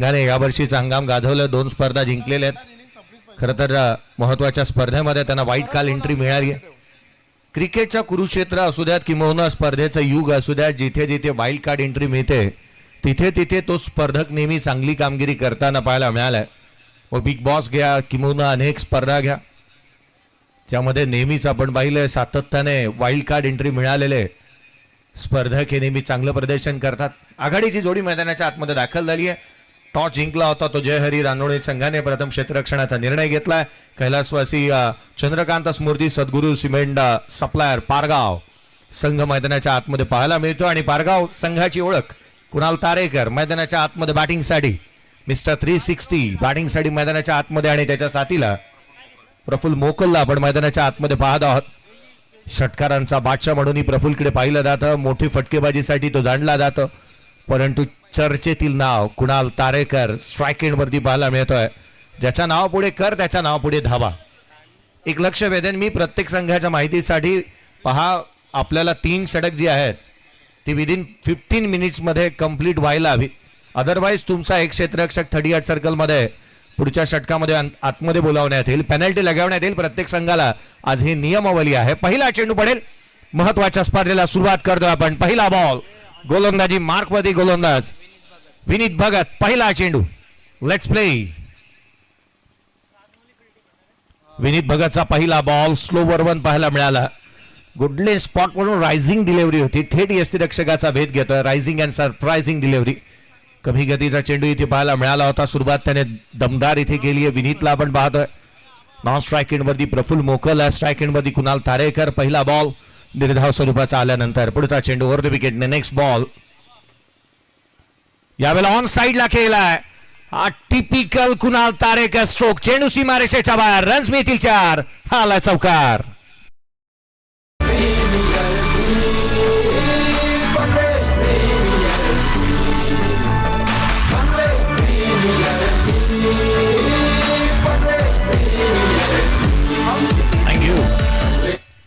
गाने यावर्षीचा हंगाम गाजवलं, 2 स्पर्धा जिंकलेल्या आहेत। खरं तर महत्त्वाच्या स्पर्धेमध्ये त्यांना व्हाईट कार्ड एंट्री मिळाली आहे। क्रिकेटचा कुरुक्षेत्र असू द्यात किंवा स्पर्धेचं युग असू द्यात, जिथे जिथे वाईल्ड कार्ड एंट्री मिळते तिथे तिथे तो स्पर्धक नेहमी चांगली कामगिरी करताना पाहायला मिळालाय। व बिग बॉस घ्या किंवा अनेक स्पर्धा घ्या, त्यामध्ये नेहमीच आपण पाहिलं सातत्याने वाईल्ड कार्ड एंट्री मिळालेले स्पर्धक हे नेहमी चांगलं प्रदर्शन करतात। आघाडीची जोडी मैदानाच्या आतमध्ये दाखल झाली आहे। टॉस जिंकला होता तो जयहरी रानोळे संघाने प्रथम क्षेत्ररक्षणाचा निर्णय घेतलाय। कैलासवासी चंद्रकांत स्मृती सद्गुरू सिमेंट सप्लायर पारगाव संघ मैदानाच्या आतमध्ये पाहायला मिळतो आणि पारगाव संघाची ओळख कुणाल तारेकर मैदानाच्या आतमध्ये बॅटिंगसाठी मिस्टर 360 बॅटिंगसाठी मैदानाच्या आतमध्ये आणि त्याच्या साथीला प्रफुल्ल मोकलला आपण मैदानाच्या आतमध्ये पाहत आहोत। षटकारांचा बादशाह म्हणूनही प्रफुल्लकडे पाहिलं जातं, मोठी फटकेबाजीसाठी तो जाणला जातो, परंतु चर्चेतील नाव कुणाल तारेकर स्ट्राईक एंडवरती पाहायला मिळतोय। ज्याच्या नावापुढे कर त्याच्या नावापुढे धावा। एक लक्ष वेधन मी प्रत्येक संघाच्या माहितीसाठी पहा, आपल्याला 3 षटक जी आहेत ती विदिन 15 मिनिट्स मध्ये कंप्लीट व्हायला हवी, अदरवाईज तुमचा एक क्षेत्ररक्षक 38 सर्कल मध्ये पुढच्या षटकामध्ये आतमध्ये बोलावण्यात येईल, पेनल्टी लगावण्यात येईल प्रत्येक संघाला। आज ही नियमावली आहे। पहिला चेंडू पडेल, महत्वाच्या स्पर्धेला सुरुवात करतो आपण। पहिला बॉल, गोलंदाजी मार्कवरती गोलंदाज विनीत भगत, पहिला चेंडू, लेट्स प्ले। विनीत भगतचा पहिला बॉल स्लोवर वन पाहायला मिळाला। गुडले स्पॉट म्हणून रायझिंग डिलिव्हरी होती, थेट यष्टिरक्षकाचा भेद घेतोय, रायझिंग अँड सरप्राइझिंग डिलिव्हरी। कमी गतीचा चेंडू इथे पाहायला मिळाला होता, सुरुवात त्याने दमदार इथे केली आहे। विनीतला आपण पाहतोय नॉन स्ट्राईक एंडवरती प्रफुल्ल मोकल, स्ट्राईक एंडवरती कुणाल तारेकर। पहिला बॉल निर्धाव स्वरूपाचा आल्यानंतर पुढचा चेंडू ओव्हर द विकेटने नेक्स्ट बॉल, यावेळेला ऑन साइडला खेळलाय, हा टिपिकल कुणाल तारेकर स्ट्रोक, चेंडू सीमारेषेच्या बाहेर, रन्स मिळतील 4, हाला चौकार।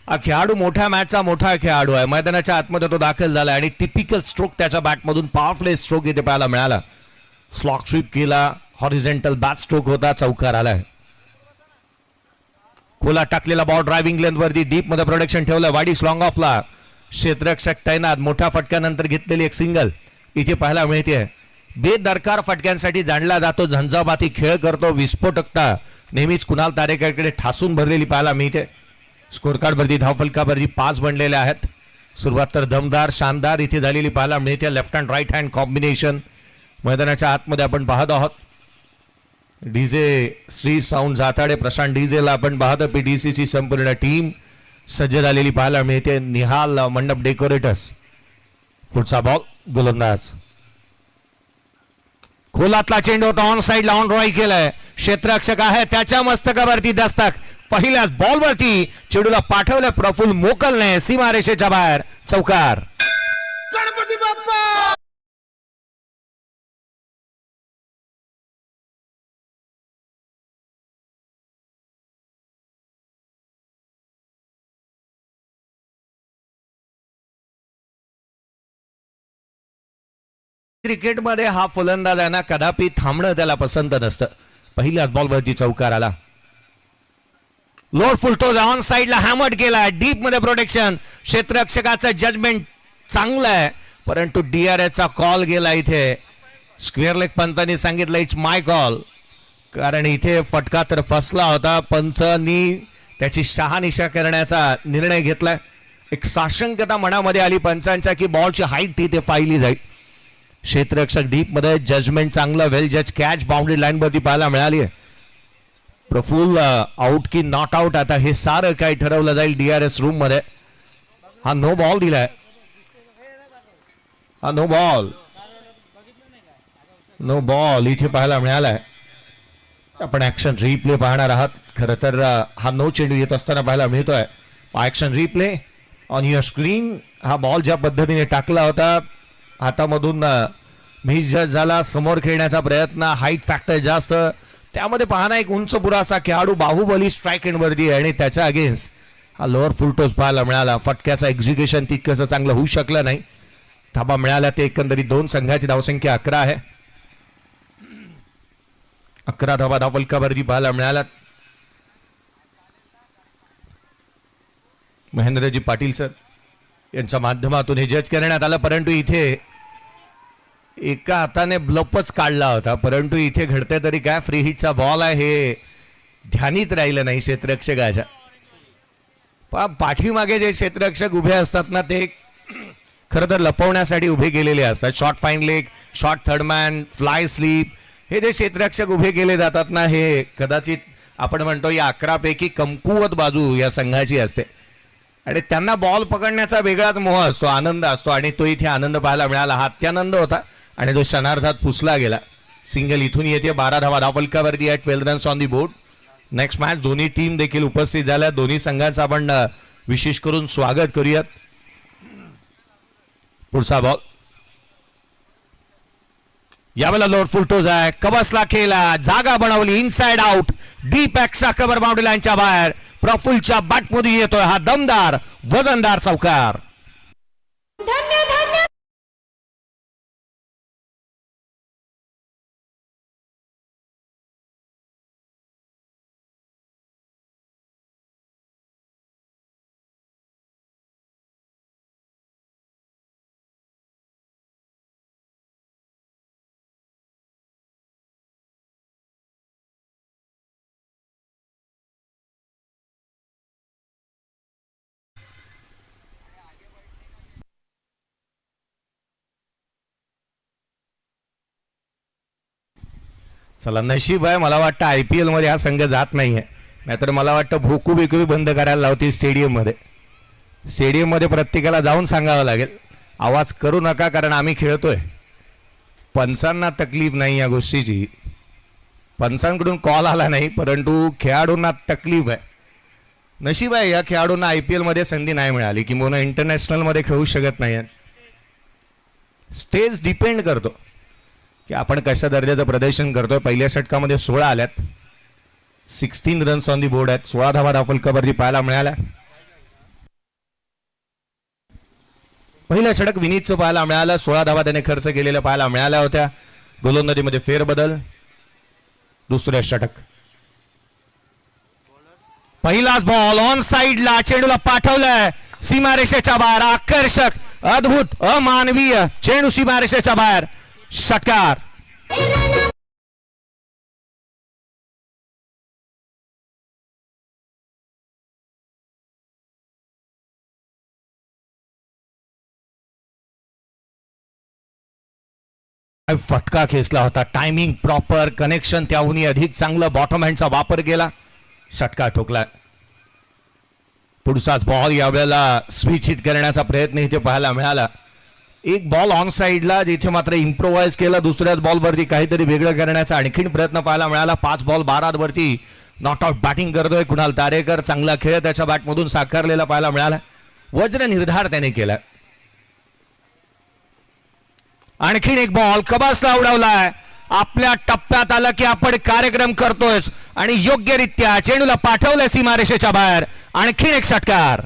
हा खेळाडू मोठ्या मॅचचा मोठा खेळाडू आहे, मैदानाच्या आतमध्ये तो दाखल झाला आणि टिपिकल स्ट्रोक त्याच्या बॅटमधून पॉवरफुल स्ट्रोक इथे पाहायला मिळाला। स्लॉक स्वीप केला, हॉरिझॉन्टल बॅट स्ट्रोक होता, चौकार आलाय। खोला टाकलेला बॉल ड्रायव्हिंग लेंथ वरती डीप मध्ये प्रोडक्शन ठेवलं, वाडी लॉंग ऑफला क्षेत्ररक्षक तैनात, मोठ्या फटक्यानंतर घेतलेली एक सिंगल इथे पाहायला मिळते। बेदरकार फटक्यांसाठी जाणला जातो, झंझावाती खेळ करतो, विस्फोटकता नेहमीच कुणाल तारेकरकडे ठासून भरलेली पाहायला मिळते। स्कोर कार्ड वरती धावफलकावरती 5 बनलेले आहेत। सुरुवात तर दमदार शानदार इथे झालेली पाहायला मिळते, left hand right hand combination मैदानाच्या आतमध्ये आपण पाहत आहोत। डीजे श्री साऊंड जाताडे, प्रशांत डीजेला आपण पाहतो, पीडीसीची संपूर्ण टीम सज्ज झालेली पाहायला मिळते। निहाल मंडप डेकोरेटर्स, पुढचा बॉल गोलंदाज, खोलातला चेंडू होता, ऑन साइडला ऑन ड्रॉय केलाय, क्षेत्ररक्षक आहे त्याच्या मस्तकावरती दस्तक, पहिल्याच बॉलवरती चेंडूला पाठवलं प्रफुल्ल मोकलने, सीमारेषेच्या बाहेर, चौकार। गणपती बाप्पा। क्रिकेटमध्ये हा फलंदाजांना कदापि थांबणं त्याला पसंत नसतं। पहिल्याच बॉलवरती चौकार आला, लोड फुलटोज ऑन साइडला हॅमर्ड केला, डीप मध्ये प्रोटेक्शन, क्षेत्ररक्षकाचं जजमेंट चांगलं आहे, परंतु डीआरएसचा कॉल गेला इथे। स्क्वेअर लेग पंतांनी सांगितलं इट्स माय कॉल, कारण इथे फटका तर फसला होता, पंचांनी त्याची शहानिशा करण्याचा निर्णय घेतलाय। एक साशंकता मनामध्ये आली पंचांच्या की बॉलची हाईट इथे पाहिली जाईल। क्षेत्ररक्षक डीप मध्ये जजमेंट चांगलं, वेल जज कॅच बाउंड्री लाईन वरती पाहायला मिळाली आहे। प्रफुल्ल आउट की नॉट आउट, आता हे सारं काही ठरवलं जाईल डीआरएस रूम मध्ये। हा नो बॉल दिलाय, हा नो बॉल, नो बॉल इथे पाहायला मिळालाय। आपण ऍक्शन रिप्ले पाहणार आहात। खरं तर हा नो चेंडू येत असताना पाहायला मिळतोय। Action replay on your screen, हा बॉल ज्या पद्धतीने टाकला होता हातामधून मिस जज झाला, समोर खेळण्याचा प्रयत्न, हाईट फॅक्टर जास्त, त्यामध्ये पाहणा एक उंच पुरासा खेळाडू बाहुबली स्ट्राईक एंडवरती आहे आणि त्याच्या अगेन्स्ट हा लोअर फुलटोस पाहायला मिळाला। फटक्याचा एक्झिक्युशन तितकंसं चांगलं होऊ शकलं नाही, धाबा मिळाला ते एकंदरीत 2 संघाची धावसंख्या 11 आहे। 11 धावा धावफलकावरती पाहायला मिळाल्यात. महेंद्रजी पाटील सर यांच्या माध्यमातून हे जज करण्यात आलं, परंतु इथे एका हाताने ब्लपच काढला होता, परंतु इथे घडते तरी काय, फ्री हिटचा बॉल आहे हे ध्यानीच राहिलं नाही क्षेत्ररक्षकाच्या. पाठीमागे जे क्षेत्ररक्षक उभे असतात ना ते खरं तर लपवण्यासाठी उभे केलेले असतात. Short fine leg, short third man, fly sleep, हे जे क्षेत्ररक्षक उभे केले जातात ना, हे कदाचित आपण म्हणतो या 11 पैकी कमकुवत बाजू या संघाची असते आणि त्यांना बॉल पकडण्याचा वेगळाच मोह असतो, आनंद असतो आणि तो इथे आनंद पाहायला मिळाला. हा अत्यानंद होता आणि तो क्षणार्धात पुसला गेला. सिंगल इथून येते. 12 धावा धावफलकावरती आहे. 12 runs on the board. Next match दोन्ही टीम देखील उपस्थित झाल्या. दोन्ही संघांचं आपण विशेष करून स्वागत करूयात. पुढचा बॉल यावेळेला लोअर फुल टोज आहे. कबसला खेळला, जागा बनवली, inside out, deep extra cover boundary लाईनच्या बाहेर. प्रफुल्लच्या बॅटमध्ये येतोय हा दमदार वजनदार चौकार. चला नशीब आहे, मला वाटतं IPL मध्ये हा संघ जात नाहीये, नाहीतर मला वाटतं भोकू बिकू बंद करायला लावती स्टेडियम मध्ये. स्टेडियम मध्ये प्रत्येकाला जाऊन सांगावं लागेल आवाज करू नका कारण आम्ही खेळतोय. पंचांना तकलीफ नाही या गोष्टीची, पंचांकडून कॉल आला नाही, परंतु खेळाडूंना तकलीफ आहे. नशीब आहे या खेळाडूंना IPL मध्ये संधी नाही मिळाली, किंवा इंटरनॅशनल मध्ये खेळू शकत नाही. स्टेज डिपेंड करतो की आपण कशा दर्जाचं प्रदर्शन करतोय. पहिल्या षटकामध्ये 16 आल्यात, 16 रन्स ऑन दी बोर्ड आहेत. 16 धावा धावफलकावरती पाहायला मिळाल्या. पहिलं षटक विनीतचं पाहायला मिळालं. 16 धावा त्याने खर्च केलेल्या पाहायला मिळाल्या होत्या. गोलंदाजीमध्ये फेरबदल. दुसरं षटक, पहिलाच बॉल ऑन साइडला, चेंडूला पाठवलंय सीमारेषेच्या बाहेर. आकर्षक, अद्भुत, अमानवीय चेंडू सीमारेषेच्या बाहेर. षटकार. फटका खेचला होता. टायमिंग प्रॉपर, कनेक्शन त्याहूनही अधिक चांगलं. बॉटम हँडचा वापर केला, षटकार ठोकला. पुढचाच बॉल यावेळेला स्विच हिट करण्याचा प्रयत्न इथे पाहायला मिळाला. एक बॉल ऑन साइडला जिथे मात्र इम्प्रोवाइज केला. दुसऱ्याच बॉलवरती काहीतरी वेगळं करण्याचा आणखीन प्रयत्न पाहायला मिळाला. 5 बॉल 12 वरती नॉट आउट बॅटिंग करतोय कुणाल तारेकर. चांगला खेळ त्याच्या बॅटमधून साकारलेला पाहायला मिळाला. वज्र निर्धार त्याने केला. आणखीन एक बॉल कबासला उडवलाय. आपल्या टप्प्यात आलं की आपण कार्यक्रम करतोय आणि योग्यरित्या चेंडूला पाठवलंय सीमारेषेच्या बाहेर. आणखीन एक षटकार.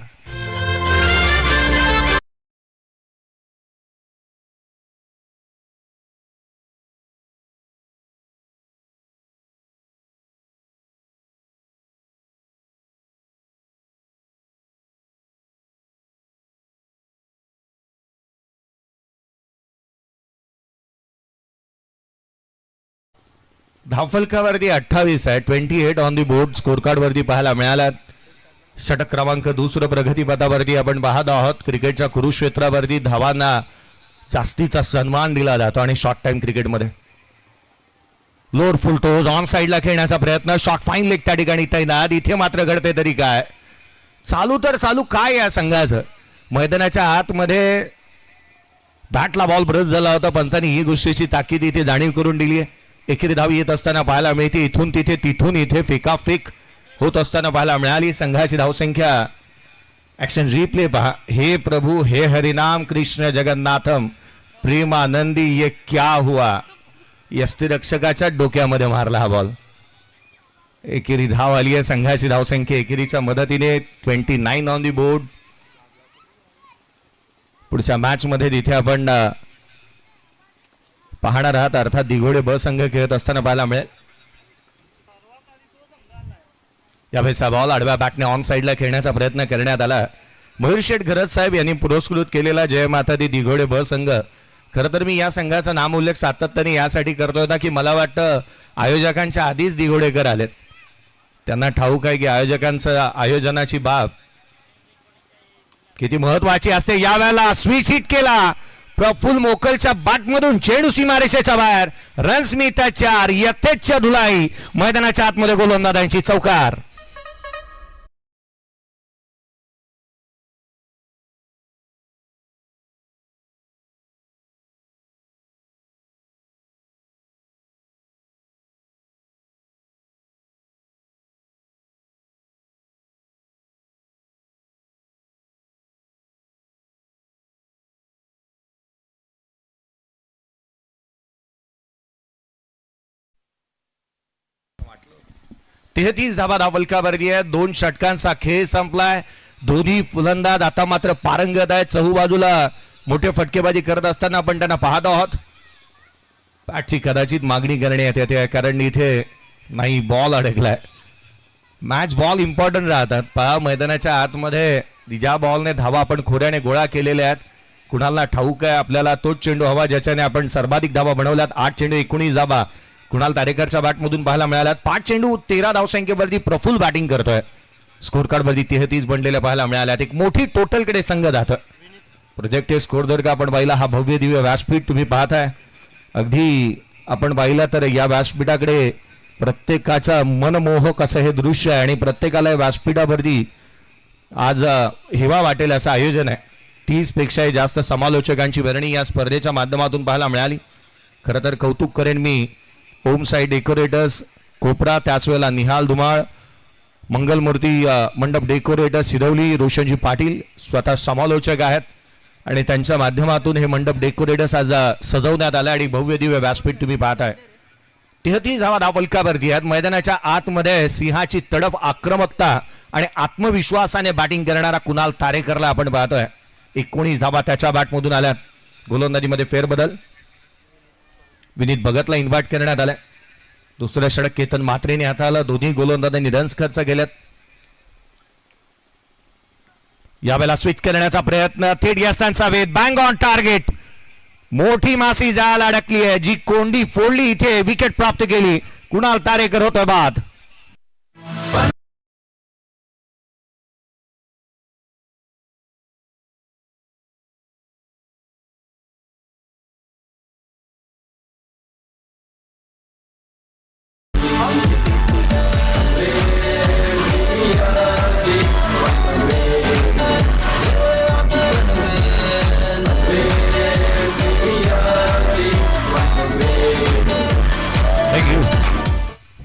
धावफलकावरती 28 आहे. 28 on the board score card वरती पाहायला मिळाला. षटक क्रमांक दुसरं प्रगतीपथावरती आपण पाहत आहोत. क्रिकेटच्या कुरुक्षेत्रावरती धावांना जास्तीचा सन्मान दिला जातो आणि शॉर्ट टाइम क्रिकेटमध्ये लोअर फुल टोज ऑन साइडला खेळण्याचा प्रयत्न. शॉर्ट फाईन लेग त्या ठिकाणी तैनात. इथे मात्र घडते तरी काय, चालू तर चालू काय या संघाचं. मैदानाच्या आतमध्ये बॅटला बॉल ब्रश झाला होता. पंचांनी ही गोष्टीची ताकीद इथे जाणीव करून दिली आहे. एकेरी धाव येत असताना पाहायला मिळते. इथून तिथे तिथून इथे फेकाफेक होत असताना पाहायला मिळाली. संघाची धावसंख्या, ऍक्शन रिप्ले पहा. हे प्रभू हे हरिनाम कृष्ण जगन्नाथम प्रेमानंदी ये क्या हुआ. यष्टिरक्षकाच्या डोक्यामध्ये मारला हा बॉल. एकेरी धाव आली आहे. संघाची धावसंख्या एकेरीच्या मदतीने 29 ऑन दी बोर्ड. पुढच्या मॅच मध्ये तिथे आपण पाहणार आहात, अर्थात दिघोडे ब संघ खेळत असताना पाहायला मिळेल. यावेळेचा बॉल आडव्या बॅटने ऑन साईडला खेळण्याचा प्रयत्न करण्यात आला. मयूर शेठ घरत साहेब यांनी पुरस्कृत केलेला जय माता दी दिघोडे ब संघ. खरं तर मी या संघाचा नामोल्लेख सातत्याने यासाठी करतोय ना की मला वाटतं आयोजकांच्या आधीच दिघोडेकर आलेत. त्यांना ठाऊक आहे की आयोजकांचं आयोजनाची बाब किती महत्वाची असते. यावेळेला स्विच हिट केला प्रफुल्ल मोकलच्या बॅटमधून, चेंडू सीमारेषेच्या बाहेर. रन्स मिळतात 4. यथेच्छ धुलाई मैदानाच्या आतमध्ये गोलंदाजांची चौकार. तेहतीस धावा धावलकावरती आहे. 2 षटकांचा खेळ संपलाय. दोन्ही फलंदाज आता मात्र पारंगत आहे. चहूबाजूला मोठे फटकेबाजी करत असताना आपण त्यांना पाहत आहोत. बॅटची कदाचित मागणी करण्यात येते कारण इथे नाही, बॉल अडकलाय. मॅच बॉल इम्पॉर्टंट राहतात. पहा मैदानाच्या आतमध्ये ज्या बॉलने धावा आपण खोऱ्याने गोळा केलेल्या आहेत, कुणाला ठाऊक आहे आपल्याला तोच चेंडू हवा ज्याच्याने आपण सर्वाधिक धावा बनवल्यात. 8 चेंडू 19 धावा कुणाल तारेकरच्या बॅटमधून पाहायला मिळाल्यात. 5 चेंडू 13 धावसंख्येवरती प्रफुल्ल बॅटिंग करतोय. स्कोर कार्ड वरती 33 बनलेल्या पाहायला मिळाल्यात. एक मोठी टोटलकडे संघ जातोय. प्रोजेक्टेड स्कोर जर का आपण पाहिला, हा भव्य दिव्य व्यासपीठ तुम्ही पाहताय. अगदी आपण पाहिलं तर या व्यासपीठाकडे प्रत्येकाचा मनमोहक असं हे दृश्य आहे आणि प्रत्येकाला व्यासपीठावरती आज हेवा वाटेल असं आयोजन आहे. 30 पेक्षाही जास्त समालोचकांची वर्णी या स्पर्धेच्या माध्यमातून पाहायला मिळाली. खरं तर कौतुक करेन मी ओम साई डेकोरेटर्स कोपरा, त्याच वेळेला निहाल धुमाळ, मंगलमूर्ती मंडप डेकोरेटर्स सिरवली, रोशनजी पाटील स्वतः समालोचक आहेत आणि त्यांच्या माध्यमातून हे मंडप डेकोरेटर्स आज सजवण्यात आलं आणि भव्य दिव्य व्यासपीठ तुम्ही पाहताय. 33 धावा धावलकावरती आहेत. मैदानाच्या आतमध्ये सिंहाची तडफ, आक्रमकता आणि आत्मविश्वासाने बॅटिंग करणारा कुणाल तारेकरला आपण पाहतोय. 19 धावा त्याच्या बॅटमधून आल्यात. गोलंदाजीमध्ये फेरबदल. विनीत भगतला इन्व्हाइट करण्यात आलाय. दुसऱ्या षटक केतन म्हात्रेने हाताळलं. दोन्ही गोलंदाजांनी रन्स खर्च केलेत. यावेळेला स्विच करण्याचा प्रयत्न, थेट यष्टांचा वेध, बँग ऑन टार्गेट. मोठी मासी जायला अडकली आहे, जी कोंडी फोडली, इथे विकेट प्राप्त केली. कुणाल तारेकर होतोय बाद.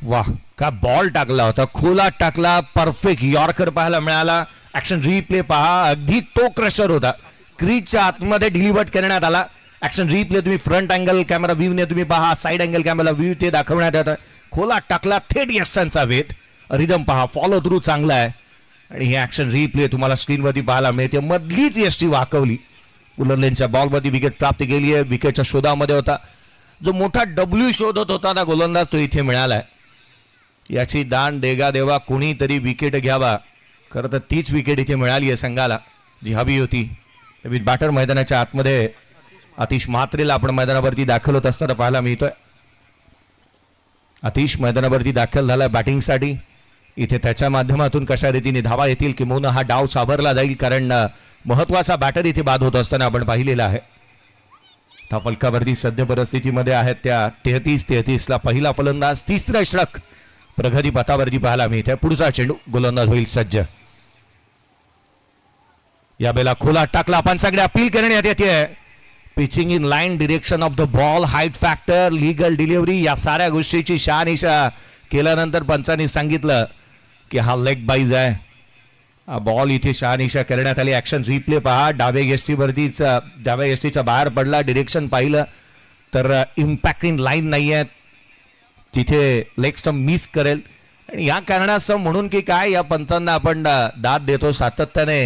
वाह, का बॉल टाकला होता, खोला टाकला, परफेक्ट यॉर्कर पाहायला मिळाला. ऍक्शन रिप्ले पहा, अगदी तो क्रशर होता. क्रीजच्या आतमध्ये डिलिव्हर्ड करण्यात आला. ऍक्शन रिप्ले तुम्ही फ्रंट अँगल कॅमेरा व्ह्यू ने तुम्ही पहा, साइड अँगल कॅमेरा व्ह्यू ते दाखवण्यात येतं. खोला टाकला, थेट यष्टांचा वेध. रिदम पहा, फॉलो थ्रू चांगला आहे आणि हे ऍक्शन रिप्ले तुम्हाला स्क्रीनवरती पाहायला मिळते. मधलीच यष्टी वाकवली. फुलरलेनच्या बॉलवरती विकेट प्राप्त केली आहे. विकेटच्या शोधामध्ये होता. जो मोठा डब्ल्यू शोधत होता ना गोलंदाज, तो इथे मिळालाय. याची दान देगा देवा, कोणीतरी विकेट घ्यावा. खरं तर तीच विकेट इथे मिळाली आहे संघाला जी हवी होती. विथ बॅटर मैदानाच्या आतमध्ये आतिश म्हात्रेला आपण मैदानावरती दाखल होत असताना पाहायला मिळतोय. आतिश मैदानावरती दाखल झाला बॅटिंगसाठी. इथे त्याच्या माध्यमातून कशा रीतीने धावा येतील किंवा हा डाव सावरला जाईल, कारण महत्वाचा बॅटर इथे बाद होत असताना आपण पाहिलेला आहे. फलकावरती सध्या परिस्थितीमध्ये आहेत त्या 33-33ला पहिला फलंदाज. तिसरा षटक प्रगती पथावरती पाहायला मिळते. पुढचा चेंडू गोलंदाज होईल सज्ज. यावेळेला खोला टाकला, पंचाकडे अपील करण्यात येते. Pitching in line, direction of the ball, height factor, legal delivery, या साऱ्या गोष्टीची शहानिशा केल्यानंतर पंचांनी सांगितलं की हा लेग बाईज आहे. बॉल इथे शहानिशा करण्यात आली. ऍक्शन रिप्ले पहा, डाव्या यष्टीच्या बाहेर पडला. डिरेक्शन पाहिलं तर इम्पॅक्ट इन लाईन नाही आहे, तिथे लेग स्टंप मिस करेल. आणि या कारणास्तव म्हणून की काय, या पंचांना आपण दाद देतो सातत्याने.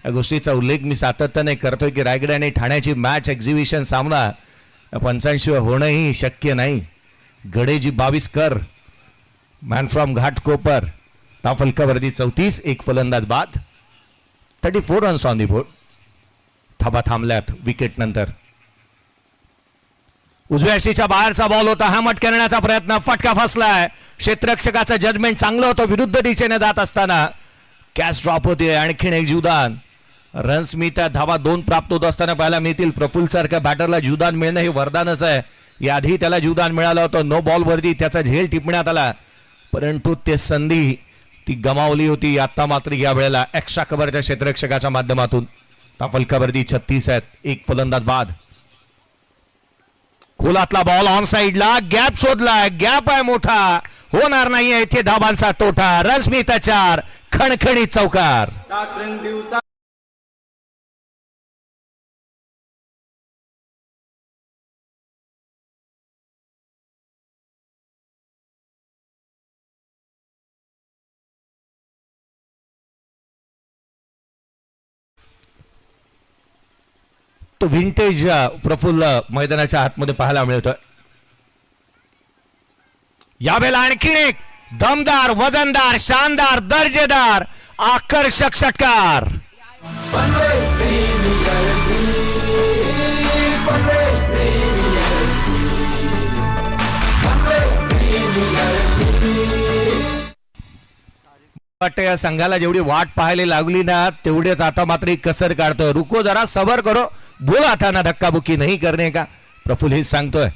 या गोष्टीचा उल्लेख मी सातत्याने करतोय की रायगड आणि ठाण्याची मॅच एक्झिबिशन सामना पंचांशिवाय होणंही शक्य नाही. गडेजी 22 कर, मॅन फ्रॉम घाटकोपर, धाव फलकावरती 34, एक फलंदाज बाद. 34 रन्स ऑन दी बोर्ड. धाबा थांबल्यात विकेट नंतर. उजव्या अशीच्या बाहेरचा बॉल होता, हॅमट करण्याचा प्रयत्न, फटका फसलाय. क्षेत्ररक्षकाचं जजमेंट चांगलं होतं विरुद्ध दिशेने जात असताना. कॅच ड्रॉप होते. आणखीन एक जीवदान. रन्स मिळतात, धावा 2 प्राप्त होत असताना पाहायला मिळतील. प्रफुल्ल सारख्या बॅटरला जीवदान मिळणं हे वरदानच आहे. याआधी त्याला जीवदान मिळालं होतं. नो बॉल वरती त्याचा झेल टिपण्यात आला, परंतु ते संधी ती गमावली होती. आता मात्र या वेळेला एक्स्ट्रा कव्हरच्या क्षेत्ररक्षकाच्या माध्यमातून फलकावरती 36 आहेत, एक फलंदाज बाद. खोलातला बॉल ऑन साइडला, गॅप शोधलाय, गॅप आहे मोठा, होणार नाहीये इथे धाबांचा तोटा. रन्स मिळतात 4, खणखणीत चौकार. तो विंटेज प्रफुल्ल मैदानाच्या आतमध्ये पाहायला मिळतोय. यावेळेला आणखी एक दमदार, वजनदार, शानदार, दर्जेदार, आकर्षक षटकार. वाटतं या संघाला जेवढी वाट पाहायला लागली ना, तेवढेच आता मात्र कसर काढतोय. रुको जरा, सबर करो, बोला आता ना, धक्काबुक्की नाही करणे का, प्रफुल्ल हेच सांगतोय.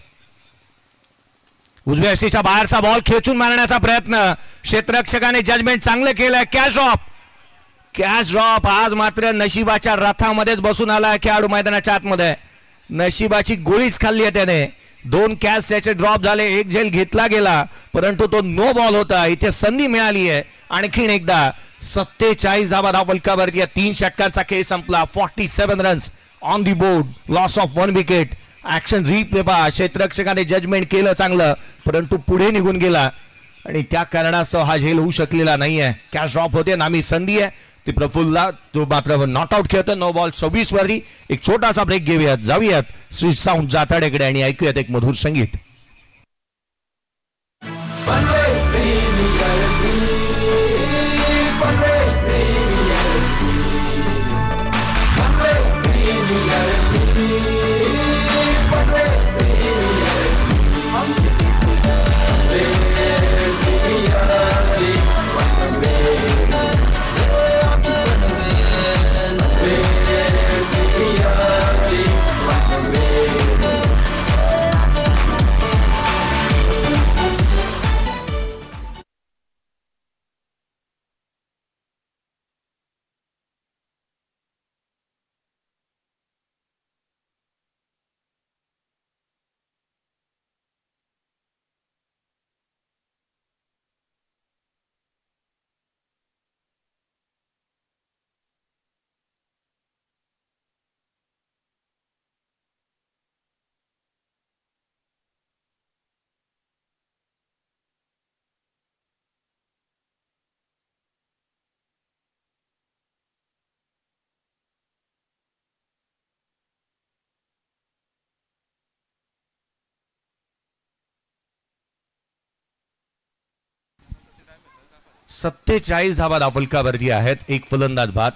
उजव्या अशीच्या बाहेरचा बॉल खेचून मारण्याचा प्रयत्न, क्षेत्ररक्षकाने जजमेंट चांगलं केलंय. कॅच ड्रॉप आज मात्र नशिबाच्या रथामध्येच बसून आला खेळाडू मैदानाच्या आतमध्ये. नशिबाची गोळीच खाल्ली आहे त्याने. 2 कॅच त्याचे ड्रॉप झाले, एक झेल घेतला गेला, परंतु तो नो बॉल होता. इथे संधी मिळाली आहे आणखीन एकदा. 47 धावा धाव फलकावरती. 3 षटकांचा खेळ संपला. 47 runs on the board, loss of 1 wicket. Action replay पहा, क्षेत्ररक्षकाने जजमेंट केलं चांगलं, परंतु पुढे निघून गेला आणि त्या कारणास्तव हा झेल होऊ शकलेला नाहीये. कॅच ड्रॉप होते, नामी संधी आहे ती प्रफुल्लला, तो मात्र नॉट आउट खेळतो. नो बॉल 26 वरती. एक छोटासा ब्रेक घेऊयात, जाऊयात श्री साऊंड जाताडेकडे आणि ऐकूयात एक मधुर संगीत. सत्तेचाळीस धावा धाव फलकावरती आहेत, एक फलंदाज बाद.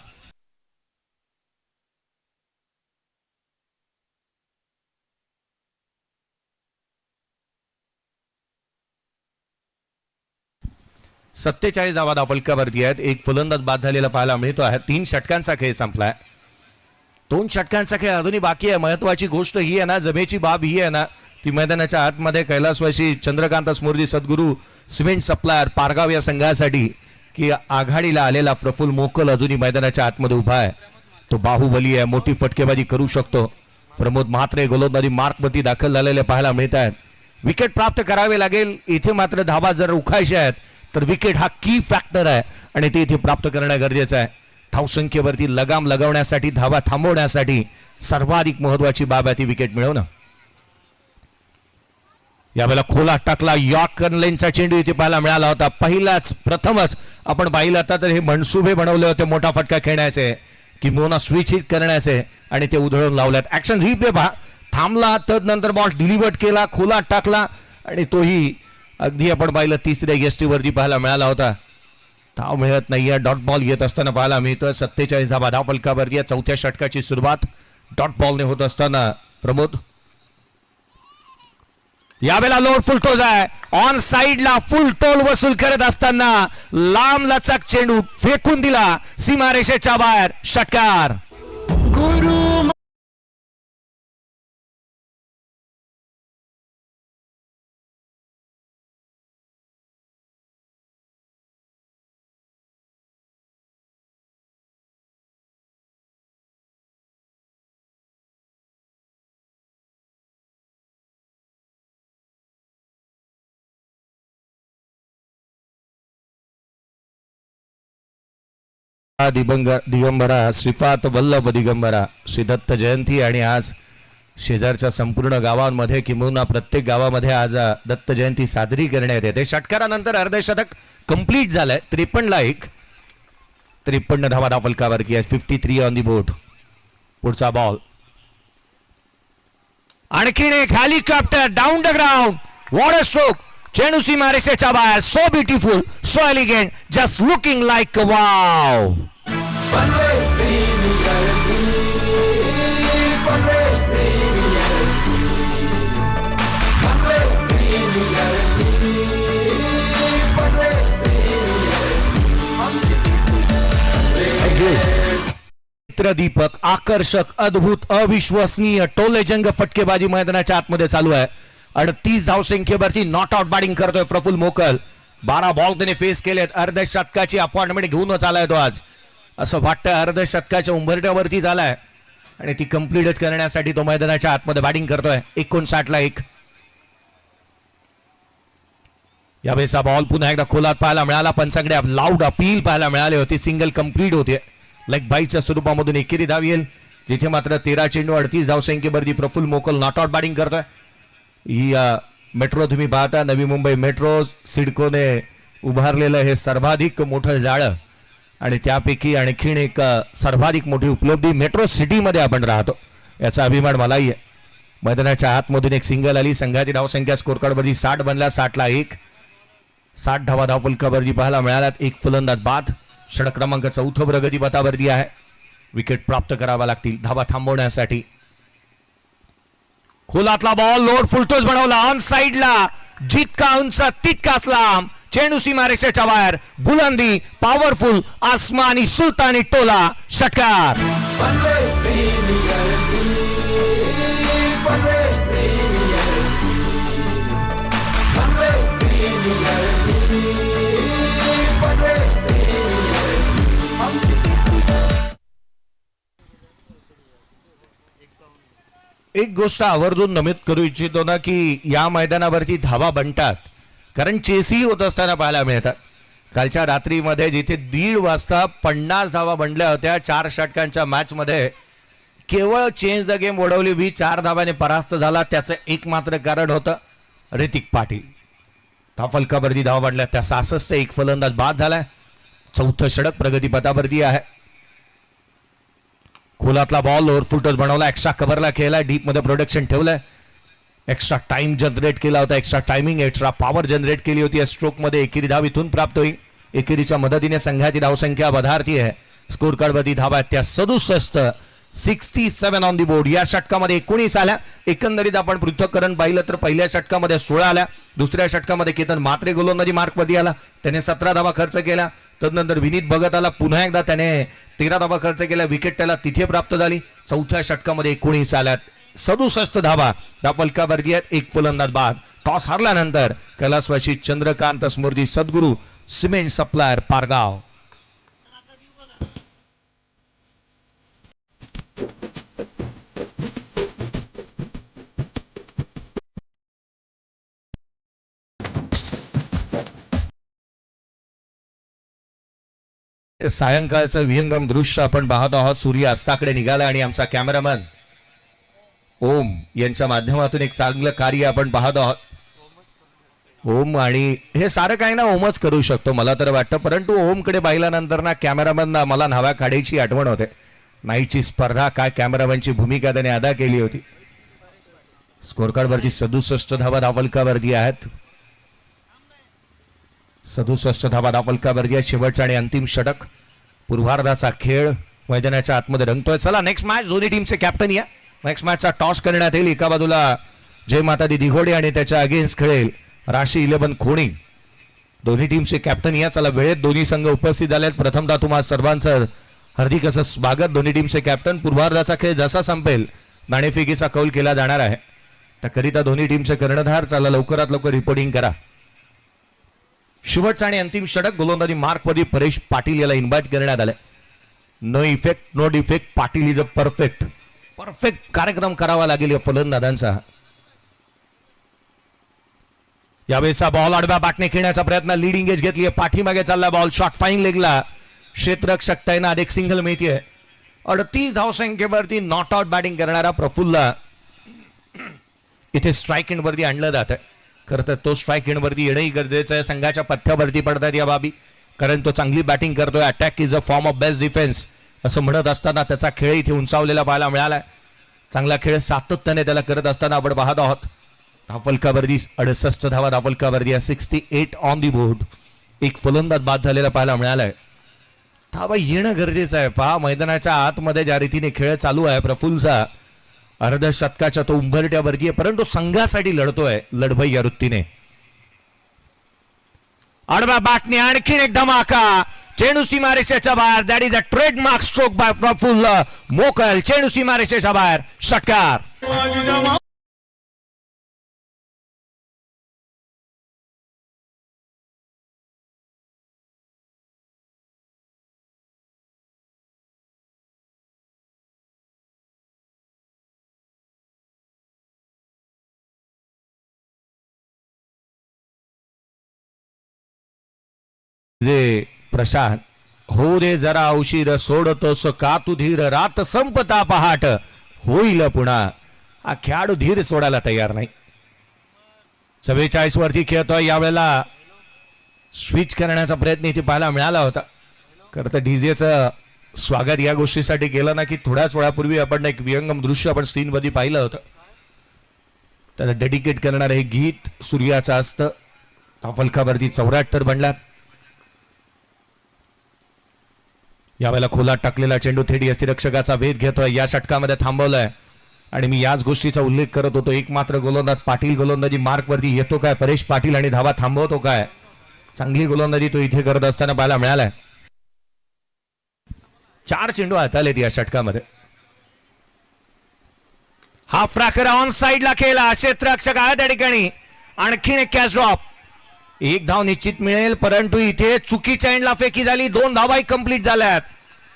धावा धाव फलकावरती आहेत, एक फलंदाज बाद झालेला पाहायला मिळतो आहे. 3 षटकांचा खेळ संपलाय. 2 षटकांचा खेळ अजूनही बाकी आहे. महत्वाची गोष्ट ही आहे ना, जमेची बाब ही आहे ना, ती मैदानाच्या आतमध्ये कैलासवासी चंद्रकांत स्मृती सद्गुरू सिमेंट सप्लायर पारगाव या संघासाठी की आघाडीला आलेला प्रफुल्ल मोकल अजूनही मैदानाच्या आतमध्ये उभा आहे. तो बाहुबली आहे, मोठी फटकेबाजी करू शकतो. प्रमोद म्हात्रे गोलंदाजी मार्कवरती दाखल झालेले पाहायला मिळत आहेत. विकेट प्राप्त करावे लागेल. इथे मात्र धावा जर उखायच्या आहेत तर विकेट हा की फॅक्टर आहे आणि ते इथे प्राप्त करणं गरजेचं आहे. धावसंख्येवरती लगाम लगवण्यासाठी, धावा थांबवण्यासाठी सर्वाधिक महत्वाची बाब आहे ती विकेट मिळवणं. यावेळेला खोला टाकला, यॉर्करलेनचा चेंडू इथे पाहायला मिळाला होता. प्रथमच आपण पाहिलं होता तर हे मनसुबे बनवले होते मोठा फटका खेळण्याचे किंवा स्विच हिट करण्याचे आणि ते उधळून लावल्यात. ऍक्शन रिप्ले पहा, थांबला, तदनंतर बॉल डिलिव्हर्ड केला, खोला टाकला आणि तोही अगदी आपण पाहिलं 3ऱ्या यष्टीवरती पाहायला मिळाला होता. धाव मिळत नाहीये. डॉट बॉल येत असताना पाहायला मिळतोय. 47 धावा धाव फलकावरती आहे. चौथ्या षटकाची सुरुवात डॉट बॉलने होत असताना प्रमोद यावेळेला लोड फुल टोल आहे. ऑन साइडला फुल टोल वसूल करत असताना लांब लचक चेंडू फेकून दिला सीमारेषेच्या बाहेर. षटकार. गुरु दिगंबरा श्रीपाद वल्लभ दिगंबरा श्री दत्त जयंती आणि आज शेजारच्या संपूर्ण गावांमध्ये किंबहुना प्रत्येक गावामध्ये आज दत्त जयंती साजरी करण्यात येते. षटकारानंतर अर्धशतक कंप्लीट झालंय. 53 धावा धाव फलकावर की 53 ऑन दी बोर्ड. पुढचा बॉल आणखीन एक helicopter down the ground. What a stroke. चेंडू सीमारेषेच्या बाहेर. So beautiful, so elegant, just looking like wow. चित्रदीपक आकर्षक अद्भुत अविश्वसनीय टोलेजंग फटकेबाजी मैदानाच्या आतमध्ये चालू आहे. 38 धावसंख्येवरती नॉट आउट बॅटिंग करतोय प्रफुल्ल मोकल. 12 बॉल त्याने फेस केलेत. अर्धशतकाची अपॉइंटमेंट घेऊनच आलाय तो आज. असं वाटतं अर्धशतकाच्या उंबरठ्यावरती झालाय आणि ती कंप्लीट करण्यासाठी तो मैदानाच्या आतमध्ये बॅटिंग करतोय. 59 यावेळेचा बॉल पुन्हा एकदा खोलात पाहायला मिळाला. पंचांकडे लाऊड अपील पाहायला मिळाले होते. सिंगल कंप्लीट होते. लेग बाईच्या स्वरूपामधून एकेरी धाव येईल. जिथे मात्र 13 चेंडू 38 धावसंख्येवरती प्रफुल्ल मोकल नॉट आउट बॅटिंग करतोय. ही मेट्रो तुम्ही पाहता. नवी मुंबई मेट्रो सिडकोने उभारलेलं हे सर्वाधिक मोठं जाळं आणि त्यापैकी आणखीन एक सर्वाधिक मोठी उपलब्धी मेट्रो सिटीमध्ये आपण राहतो याचा अभिमान मलाही आहे. मैदानाच्या आतमधून एक सिंगल आली. संघाची धावसंख्या स्कोर कार्डवरती 60 बनला. 60 धावा धाव फलकावरती पाहायला मिळाल्यात. एक फलंदाज बाद. षटक क्रमांक 4 प्रगती पथावरती आहे. विकेट प्राप्त करावा लागतील धावा थांबवण्यासाठी. खोलातला बॉल लोड फुलटोस बनवला. ऑन साइडला जितका उंच तितकाच लांब. चेंडू सीमारेषेच्या बाहेर. बुलंदी पॉवरफुल आसमानी सुलतानी टोला. षटकार. एक गोष्ट आवर्जून नमूद करू इच्छितो ना की या मैदानावरती धावा बनतात कारण चेसही होत असताना पाहायला मिळतात. कालच्या रात्रीमध्ये जिथे 1:30 वाजता 50 धावा बनल्या होत्या 4 षटकांच्या मॅच मध्ये केवळ चेंज द गेम ओढवली. 4 धावाने परास्त झाला. त्याचं एकमात्र कारण होतं ऋतिक पाटील. धाव फलकावरती धावा बनल्या त्या 66. एक फलंदाज बाद झालाय. 4थं षटक प्रगती पथावरती आहे. खोलातला बॉल ओव्हर फुलटोस बनवला. एक्स्ट्रा कव्हरला खेळला. डीप मध्ये प्रोडक्शन ठेवलंय. एक्स्ट्रा टाइम जनरेट केला होता. Extra timing extra power generate केली होती. या स्ट्रोक मध्ये एकेरी धाव इथून प्राप्त होईल. एकेरीच्या मदतीने संघाची धावसंख्या वधारती आहे. स्कोर कार्डवरती धावा आहेत त्या 67. 67 ऑन दी बोर्ड. या षटकामध्ये 19 आल्या. एकंदरीत आपण पृथक्करण पाहिलं तर पहिल्या षटकामध्ये 16 आल्या. दुसऱ्या षटकामध्ये केतन मात्रे गोलंदाजी मार्कमध्ये आला. त्याने 17 धावा खर्च केला. तदनंतर विनीत भगत आला. पुन्हा एकदा त्याने 13 धावा खर्च केला. विकेट त्याला तिथे प्राप्त झाली. चौथ्या षटकामध्ये 19 आल्यात. 67 धावा त्या फलकावरती आहेत. एक फलंदाज बाद. टॉस हारल्यानंतर कैलासवासी चंद्रकांत स्मृती सद्गुरू सिमेंट सप्लायर पारगाव. सायंकाळचं विहंगम दृश्य आपण पाहत आहोत. सूर्य अस्ताकडे निघाला आणि आमचा कॅमेरामन ओम यांच्या माध्यमातून एक चांगलं कार्य आपण पाहत आहोत. ओम आणि हे सारं काही ना ओमच करू शकतो मला तर वाटतं. परंतु ओमकडे पाहिल्यानंतर ना कॅमेरामन मला नावा काढायची आठवण होते. नाहीची स्पर्धा काय कॅमेरामॅनची भूमिका त्याने अदा केली होती. स्कोर कार्डवरती 67 धावा धावफलकावरती आहेत. 67 धावा दाफलकावर्गीय शेवटचा आणि अंतिम षटक. पूर्वार्धाचा खेळ मैदानाच्या आतमध्ये रंगतोय. चला नेक्स्ट मॅच दोन्ही टीमचे कॅप्टन या. नेक्स्ट मॅचचा टॉस करण्यात येईल. एका बाजूला जय मातादी दिघोडे आणि त्याच्या अगेन्स्ट खेळेल राशी 11 खोणी. दोन्ही टीमचे कॅप्टन या. चला वेळेत दोन्ही संघ उपस्थित झालेत. प्रथमतः तुम्हा सर्वांचं हार्दिक असं स्वागत. दोन्ही टीमचे कॅप्टन. पूर्वार्धाचा खेळ जसा संपेल नाणेफेकीचा कौल केला जाणार आहे. त्याकरिता दोन्ही टीमचे कर्णधार चला लवकरात लवकर रिपोर्टिंग करा. शेवटचा आणि अंतिम षटक. गोलंदाजी मार्कवरती परेश पाटील याला इन्व्हाइट करण्यात आले. No effect no defect. Patil is a perfect कार्यक्रम करावा लागेल या फलंदाजांचा. यावेळेचा बॉल आडव्या बॅटने खेळण्याचा प्रयत्न. लीडिंग एज घेतली आहे. पाठीमागे चालला बॉल. शॉट फाईन लेगला क्षेत्ररक्षक तैनात. एक सिंगल मिळतीये. 38 धावसंख्येवरती नॉट आउट बॅटिंग करणारा प्रफुल्ल इथे स्ट्राईक एंड वरती आणलं जात आहे. खरं तर तो स्ट्राईक एंड वरती येणंही गरजेचं आहे. संघाच्या पथ्यावरती पडतात या बाबी. कारण तो चांगली बॅटिंग करतोय. Attack is a form of best defence असं म्हणत असताना त्याचा खेळ इथे उंचावलेला पाहायला मिळालाय. चांगला खेळ सातत्याने त्याला करत असताना आपण पाहत आहोत. दाफलकावर्दी 68 धावा दाफलकावर्दी 68 ऑन दी बोर्ड. एक फलंदाज बाद झालेला पाहायला मिळालाय. धावा येणं गरजेचं आहे. पहा मैदानाच्या आतमध्ये ज्या रीतीने खेळ चालू आहे प्रफुल्लचा. अर्ध शतकाच्या तो उंबरट्यावर्गीय परंतु संघासाठी लढतोय. लढभई या वृत्तीने. आडव्या बॅटने आणखीन एक धमाका. चेंडू सीमारेषेच्या बाहेर. That is a trademark stroke by Praful Mokal. चेंडू सीमारेषेच्या बाहेर. षटकार. जे प्रशांत हो दे जरा उशीर सोडतोस का तू धीर. रात संपता पहाट होईल पुन्हा. हा खेळाडू धीर सोडायला तयार नाही. 44 वरती खेळतोय. यावेळेला स्विच करण्याचा प्रयत्न इथे पाहायला मिळाला होता. खरं तर डीजेचं स्वागत या गोष्टीसाठी केलं ना की थोड्याच वेळापूर्वी आपण एक विहंगम दृश्य आपण स्क्रीनवरती पाहिलं होतं. त्याला डेडिकेट करणारं हे गीत सूर्याचं असतं. दाफलकावर्दी 74 बनलात. यावेळेला खोलात टाकलेला चेंडू थेट यष्टिरक्षकाचा वेध घेतोय. या षटकामध्ये थांबवलाय. आणि मी याच गोष्टीचा उल्लेख करत होतो. एक मात्र गोलंदाज पाटील गोलंदाजी मार्कवरती येतो काय परेश पाटील आणि धावा थांबवतो काय. चांगली गोलंदाजी तो इथे करत असताना पाहायला मिळालाय. 4 चेंडू हातालेत या षटकामध्ये. हाफ ट्रॅकर ऑन साइडला खेळला. क्षेत्ररक्षक आहे त्या ठिकाणी. आणखीन एक कॅच ड्रॉप. एक धाव निश्चित मिळेल परंतु इथे चुकीच्या एंडला फेकी झाली. 2 धावाही कंप्लीट झाल्यात.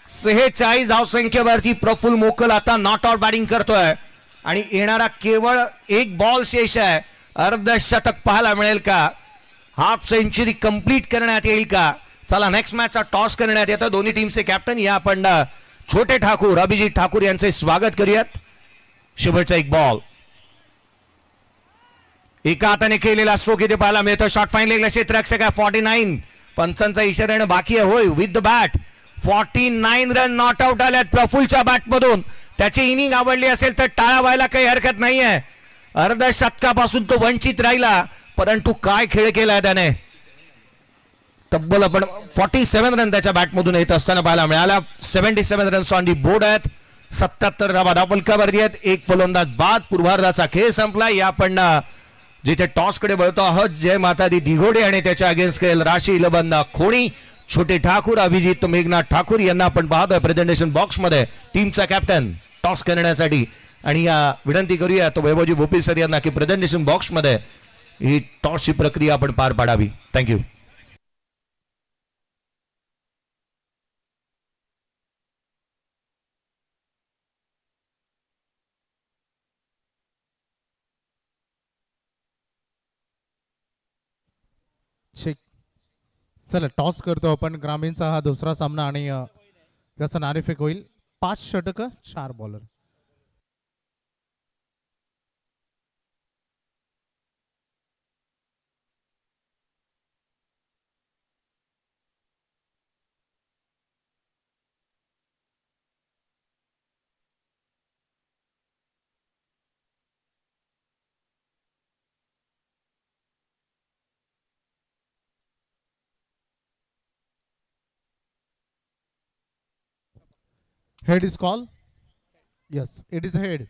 46 धावसंख्येवरती प्रफुल्ल मोकल आता नॉट आउट बॅटिंग करतोय. आणि येणारा केवळ एक बॉल शेष आहे. अर्धशतक पाहायला मिळेल का. हाफ सेंचुरी कंप्लीट करण्यात येईल का. चला नेक्स्ट मॅचचा टॉस करण्यात येतं. दोन्ही टीमचे कॅप्टन या आपण छोटे ठाकूर अभिजित ठाकूर यांचे स्वागत करूयात. शेवटचा एक बॉल. एका हाताने केलेला स्ट्रोक इथे पाहायला मिळतो. शॉट फाईन लेगला क्षेत्ररक्षक आहे. 49 पंचांचा इशाऱ्याने बाकी आहे. होय with the bat 49 run not out आल्यात प्रफुल्लच्या बॅट मधून. त्याची इनिंग आवडली असेल तर टाळा व्हायला काही हरकत नाहीये. अर्ध शतकापासून तो वंचित राहिला परंतु काय खेळ केलाय त्याने. तब्बल आपण 47 रन त्याच्या बॅटमधून येत असताना पाहायला मिळाला. 77 रन्स ऑन दी बोर्ड आहेत. 77 धावा दाफलकावर्दी आहेत. एक फलंदाज बाद. पूर्वार्धाचा खेळ संपला. या आपण जिथे टॉस कडे वळतो आहोत. जय मातादी दिघोडे आणि त्याच्या अगेन्स्ट खेळ राशी 11 खोणी. छोटे ठाकूर अभिजित मेघनाथ ठाकूर यांना आपण पाहतोय प्रेझेंटेशन बॉक्स मध्ये. टीमचा कॅप्टन टॉस करण्यासाठी. आणि या विनंती करूया तो वैभवजी भोपी सर यांना की प्रेझेंटेशन बॉक्स मध्ये ही टॉसची प्रक्रिया आपण पार पाडावी. थँक्यू. चला टॉस करतो आपण. ग्रामीणचा हा दुसरा सामना आणि त्याचा नाणेफेक होईल. 5 षटक 4 bowler. Head is call. Yes, it is head.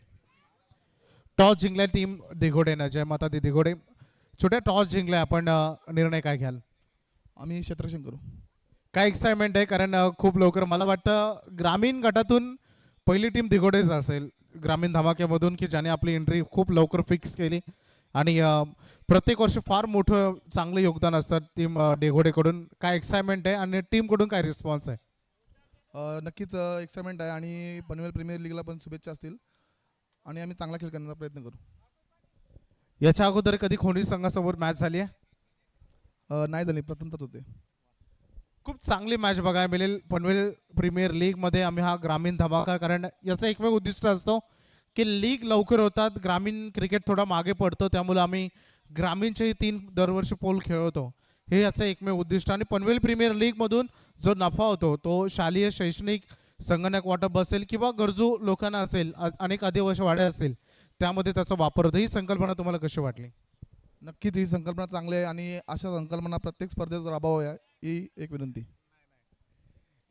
Toss जिंकलाय team दिघोडेनं. जय माता दी दिघोडे. छोट्या टॉस जिंकलाय आपण. निर्णय काय घ्याल? आम्ही क्षेत्ररक्षण करू. काय एक्साइटमेंट आहे कारण खूप लवकर मला वाटतं ग्रामीण गटातून पहिली टीम दिघोडेच असेल ग्रामीण धमाक्यामधून की ज्याने आपली एंट्री खूप लवकर फिक्स केली आणि प्रत्येक वर्षी फार मोठं चांगलं योगदान असतं टीम दिघोडेकडून. काय एक्साइटमेंट आहे आणि टीमकडून काय रिस्पॉन्स आहे? नक्कीच एक्साइटमेंट आहे आणि पनवेल प्रीमियर लीगला पण शुभेच्छा असतील आणि आम्ही चांगला खेळ करण्याचा प्रयत्न करू. याच्या अगोदर कधी खोनी संघासमोर मॅच झाली आहे? नाही झाली, प्रथमतच होते. खूप चांगली मॅच बघायला मिळेल पनवेल प्रीमियर लीगमध्ये. आम्ही हा ग्रामीण धमाका, कारण याचा एकमेव उद्दिष्ट असतो की लीग लवकर होतात, ग्रामीण क्रिकेट थोडा मागे पडतो, त्यामुळे आम्ही ग्रामीणचेही 3 दरवर्षी पोल खेळवतो. हे याचं एकमेव उद्दिष्ट. आणि पनवेल प्रीमियर लीगमधून जो नफा होतो तो शालेय शैक्षणिक संगणक वाटप असेल किंवा गरजू लोकांना असेल, अनेक आदिवासी वाड्या असतील, त्यामध्ये त्याचा वापर होतो. ही संकल्पना तुम्हाला कशी वाटली? नक्कीच ही संकल्पना चांगली आहे आणि अशा संकल्पना प्रत्येक स्पर्धेत राबवाव्या ही एक विनंती.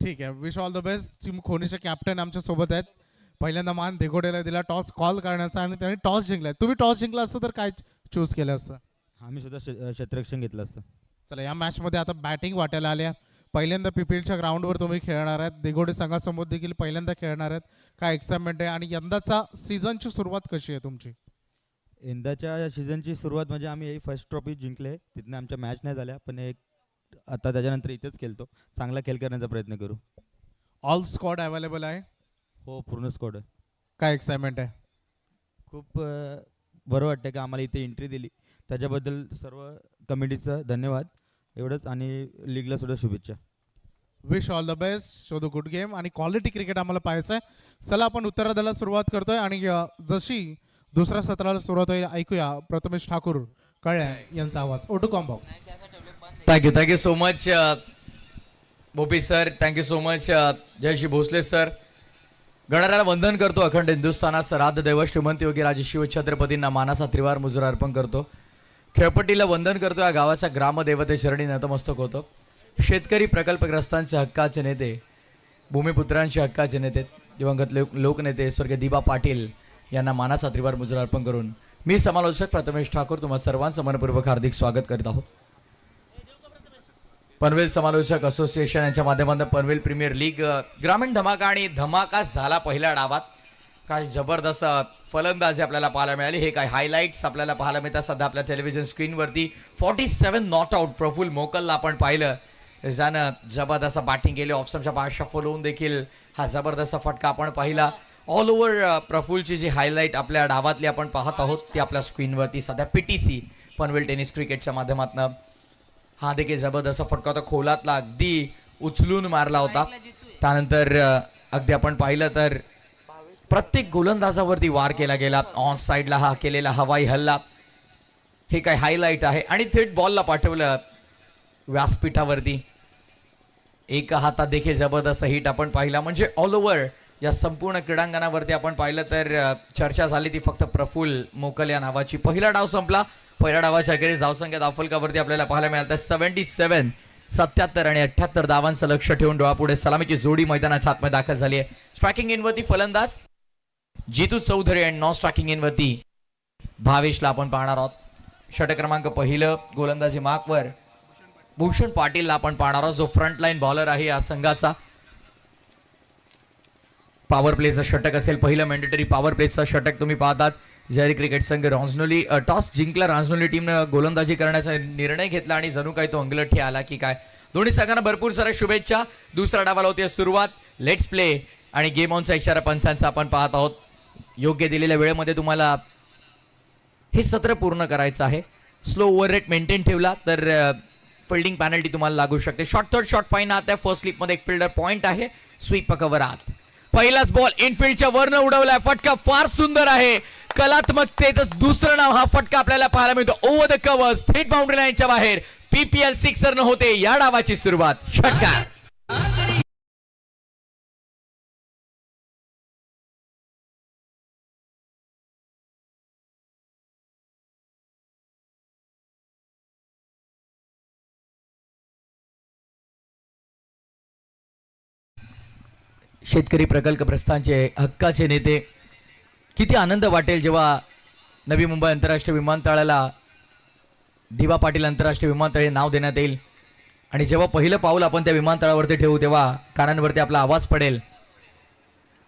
ठीक आहे, wish all the best. Team खोनीचे कॅप्टन आमच्या सोबत आहेत. पहिल्यांदा मान दिघोडेला दिला टॉस कॉल करण्याचा आणि त्याने टॉस जिंकलाय. तुम्ही टॉस जिंकला असतं तर काय चूज केलं असतं? आम्ही सुद्धा क्षेत्ररक्षण घेतलं असतं. चला, या मॅचमध्ये आता बॅटिंग वाटायला आल्या. पहिल्यांदा पिपीलच्या ग्राउंडवर तुम्ही खेळणार आहेत. दिघोडे संघासमोर देखील पहिल्यांदा खेळणार आहेत. काय एक्साइटमेंट आहे आणि यंदाचा सीझनची सुरुवात कशी आहे तुमची? यंदाच्या सीझनची सुरुवात म्हणजे आम्ही फर्स्ट ट्रॉफी जिंकले, तिथनं आमच्या मॅच नाही झाल्या, पण एक आता त्याच्यानंतर इथेच खेळतो. चांगला खेळ करण्याचा प्रयत्न करू. ऑल स्क्वॉड अवेलेबल आहे? हो, पूर्ण स्क्वॉड आहे. काय एक्साइटमेंट आहे? खूप बरं वाटतं की आम्हाला इथे एंट्री दिली, त्याच्याबद्दल सर्व कमिटीचं धन्यवाद. एवढंच, आणि लीगला सुद्धा शुभेच्छा. Wish all the best. Show the good game आणि क्वालिटी क्रिकेट आम्हाला पाहायचं आहे. चला, आपण उत्तरार्धाला सुरुवात करतोय आणि जशी दुसऱ्या सत्राला सुरुवात होईल ऐकूया प्रथमेश ठाकूर कळ्या यांचा आवाज. ओटू कॉम्बॉक्स. थँक्यू सो मच बोपी sir. Thank you so much Jayashree Bhosale sir. गणरायाला वंदन करतो. अखंड हिंदुस्थानात श्राद्ध दैव श्रीमंत योगी राजे शिव छत्रपतींना मानाचा त्रिवार मुजरा अर्पण करतो. खेळपट्टीला वंदन करतो. या गावाच्या ग्रामदेवते चरणी नतमस्तक होतो. शेतकरी प्रकल्पग्रस्तांचे हक्काचे नेते, भूमिपुत्रांचे हक्काचे नेते, दिवंगत लोकनेते स्वर्गीय दिबा पाटील यांना मानाचा त्रिवार मुजरा अर्पण करून मी समालोचक प्रथमेश ठाकूर तुम्हा सर्वांचं मनपूर्वक हार्दिक स्वागत करीत आहोत. पनवेल समालोचक असोसिएशन यांच्या माध्यमातून पनवेल प्रीमियर लीग ग्रामीण धमाका आणि धमाका झाला पहिल्या डावात. काय जबरदस्त फलंदाजी आपल्याला पाहायला मिळाली. हे काय हायलाइट्स आपल्याला पाहायला मिळतात सध्या आपल्या टेलिव्हिजन स्क्रीनवरती. 47 नॉट आउट प्रफुल मोकलला आपण पाहिलं, ज्यानं जबरदस्त बॅटिंग केली. ऑफस्टमच्या बाहेर फॉलोवून देखील हा जबरदस्त फटका आपण पाहिला. ऑल ओव्हर प्रफुलची जी हायलाईट आपल्या डावातली आपण पाहत आहोत ती आपल्या स्क्रीनवरती सध्या PTC पनवेल टेनिस क्रिकेटच्या माध्यमातून. हा देखील जबरदस्त फटका होता. खोलातला अगदी उचलून मारला होता. त्यानंतर अगदी आपण पाहिलं तर प्रत्येक गोलंदाजावरती वार केला गेला. ऑन साईडला हा केलेला हवाई हल्ला हे काय हायलाईट आहे. आणि थेट बॉलला पाठवलं व्यासपीठावरती. एका हातात देखील जबरदस्त हिट आपण पाहिला. म्हणजे ऑल ओव्हर या संपूर्ण क्रीडांगणावरती आपण पाहिलं तर चर्चा झाली ती फक्त प्रफुल मोकल या नावाची. पहिला डाव संपला. पहिल्या डावाच्या अखेरीस धावसंख्या धावफलकावरती आपल्याला पाहायला मिळालं 77, 77 आणि 78 धावांचं लक्ष ठेवून डोळापुढे सलामीची जोडी मैदानाच्या आतमध्ये दाखल झाली आहे. स्ट्रायकिंग इनवरती फलंदाज जितू चौधरी आणि नॉन स्ट्रायकिंग इनवरती भावेशला आपण पाहणार आहोत. षटक क्रमांक पहिलं गोलंदाजी मार्कवर भूषण पाटीलला आपण पाहणार आहोत, जो फ्रंटलाईन बॉलर आहे या संघाचा. पॉवर प्लेचं षटक असेल पहिलं मॅन्डेटरी पॉवर प्लेचं षटक तुम्ही पाहतात. जरी क्रिकेट संघ रांजनोली टॉस जिंकला. रांजनोली टीमनं गोलंदाजी करण्याचा निर्णय घेतला आणि जणू काही तो अंगलठी आला की काय. दोन्ही संघांना भरपूर साऱ्या शुभेच्छा. दुसऱ्या डावाला होती सुरुवात. लेट्स प्ले आणि गेम ऑनचा इशारा पंचांचा आपण पाहत आहोत. योग्य दिलेल्या वेळेमध्ये तुम्हाला हे सत्र पूर्ण करायचं आहे. स्लो ओव्हर रेट मेंटेन ठेवला तर फिल्डिंग पॅनल्टी तुम्हाला लागू शकते. शॉर्ट थर्ड शॉर्ट फाईन आत आहे. फर्स्ट स्लिपमध्ये एक फिल्डर पॉइंट आहे. स्वीप कव्हर आत. पहिलाच बॉल इनफिल्डच्या वरनं उडवलाय. फटका फार सुंदर आहे. कलात्मकतेतच दुसरं नाव हा फटका आपल्याला पाहायला मिळतो. ओव्हर द कव्हर्स थेट बाउंड्री लाईनच्या बाहेर. PPL सिक्सरनं होते या डावाची सुरुवात. षटकार. शेतकरी प्रकल्पग्रस्तांचे हक्काचे नेते. किती आनंद वाटेल जेव्हा नवी मुंबई आंतरराष्ट्रीय विमानतळाला दिवा पाटील आंतरराष्ट्रीय विमानतळ हे नाव देण्यात येईल आणि जेव्हा पहिलं पाऊल आपण त्या विमानतळावरती ठेवू तेव्हा कानांवरती आपला आवाज पडेल.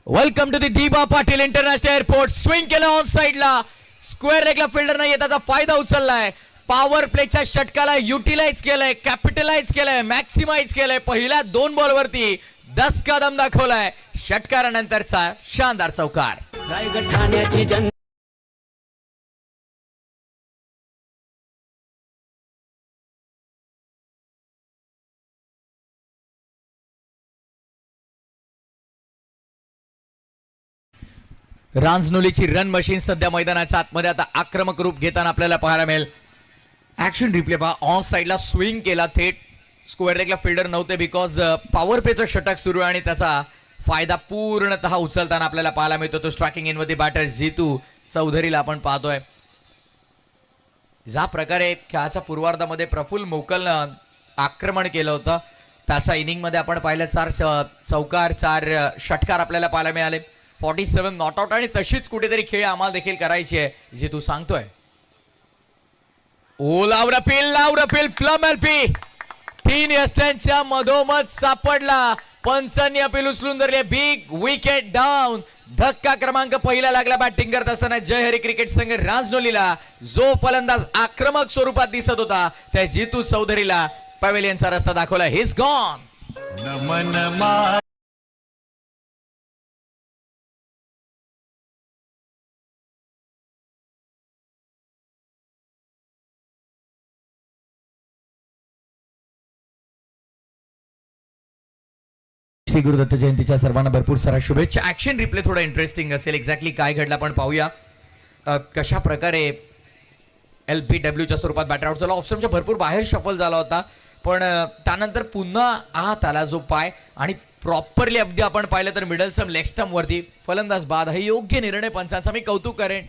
वेलकम टू द दिवा पाटील इंटरनॅशनल एअरपोर्ट. स्विंग केलं ऑन साइडला, स्क्वेअर लेगला फिल्डर नाही त्याचा फायदा उचललाय. पॉवर प्लेच्या षटकाला युटिलाइज केलंय, कॅपिटलाइज केलंय, मॅक्सिमाइज केलंय. पहिल्या 2 बॉलवरती 10 कदम दाखवलाय. षटकारानंतरचा शानदार चौकार. रायगड ठाण्याची जन रांजनोलीची रन मशीन सध्या मैदानाच्या आतमध्ये आता आक्रमक रूप घेताना आपल्याला पाहायला मिळेल. ऍक्शन रिप्ले पहा. ऑन साइडला स्विंग केला थेट. स्क्वेअर लेगला फिल्डर नव्हते बिकॉज पॉवर प्लेचं षटक सुरू आहे आणि त्याचा फायदा पूर्णतः उचलताना आपल्याला पाहायला मिळतो. तो स्ट्रायकिंग इन मध्ये बॅटर जितू चौधरीला आपण पाहतोय. ज्या प्रकारे खेळाच्या पूर्वार्धामध्ये प्रफुल्ल मोकलनं आक्रमण केलं होतं त्याचा इनिंग मध्ये आपण पाहिलं 4 चौकार 4 षटकार आपल्याला पाहायला मिळाले. 47 नॉट आउट आणि तशीच कुठेतरी खेळ आम्हाला देखील करायची आहे जे तू सांगतोय. ओ लावरपील प्लम एलपी 3 यष्ट्यांच्या मधोमध सापडला. पंचांनी अपील उचलून धरले. Big wicket down. धक्का क्रमांक पहिला लागला बॅटिंग करत असताना जय हरी क्रिकेट संघ रांजनोलीला. जो फलंदाज आक्रमक स्वरूपात दिसत होता त्या जितू चौधरीला पॅव्हेलियनचा रस्ता दाखवला. His gone. श्री गुरुदत्त जयंतीच्या सर्वांना भरपूर सारा शुभेच्छा. ऍक्शन रिप्ले थोडा इंटरेस्टिंग असेल. एक्झॅक्टली काय घडलं आपण पाहूया. कशा प्रकारे LPWच्या स्वरूपात बॅटर आउट झाला. ऑप्शनच्या भरपूर बाहेर शफल झाला होता पण त्यानंतर पुन्हा आत आला जो पाय आणि प्रॉपरली अगदी आपण पाहिलं तर मिडल स्टंप लेग स्टंप वरती फलंदाज बाद. हे योग्य निर्णय पंचांचा मी कौतुक करेन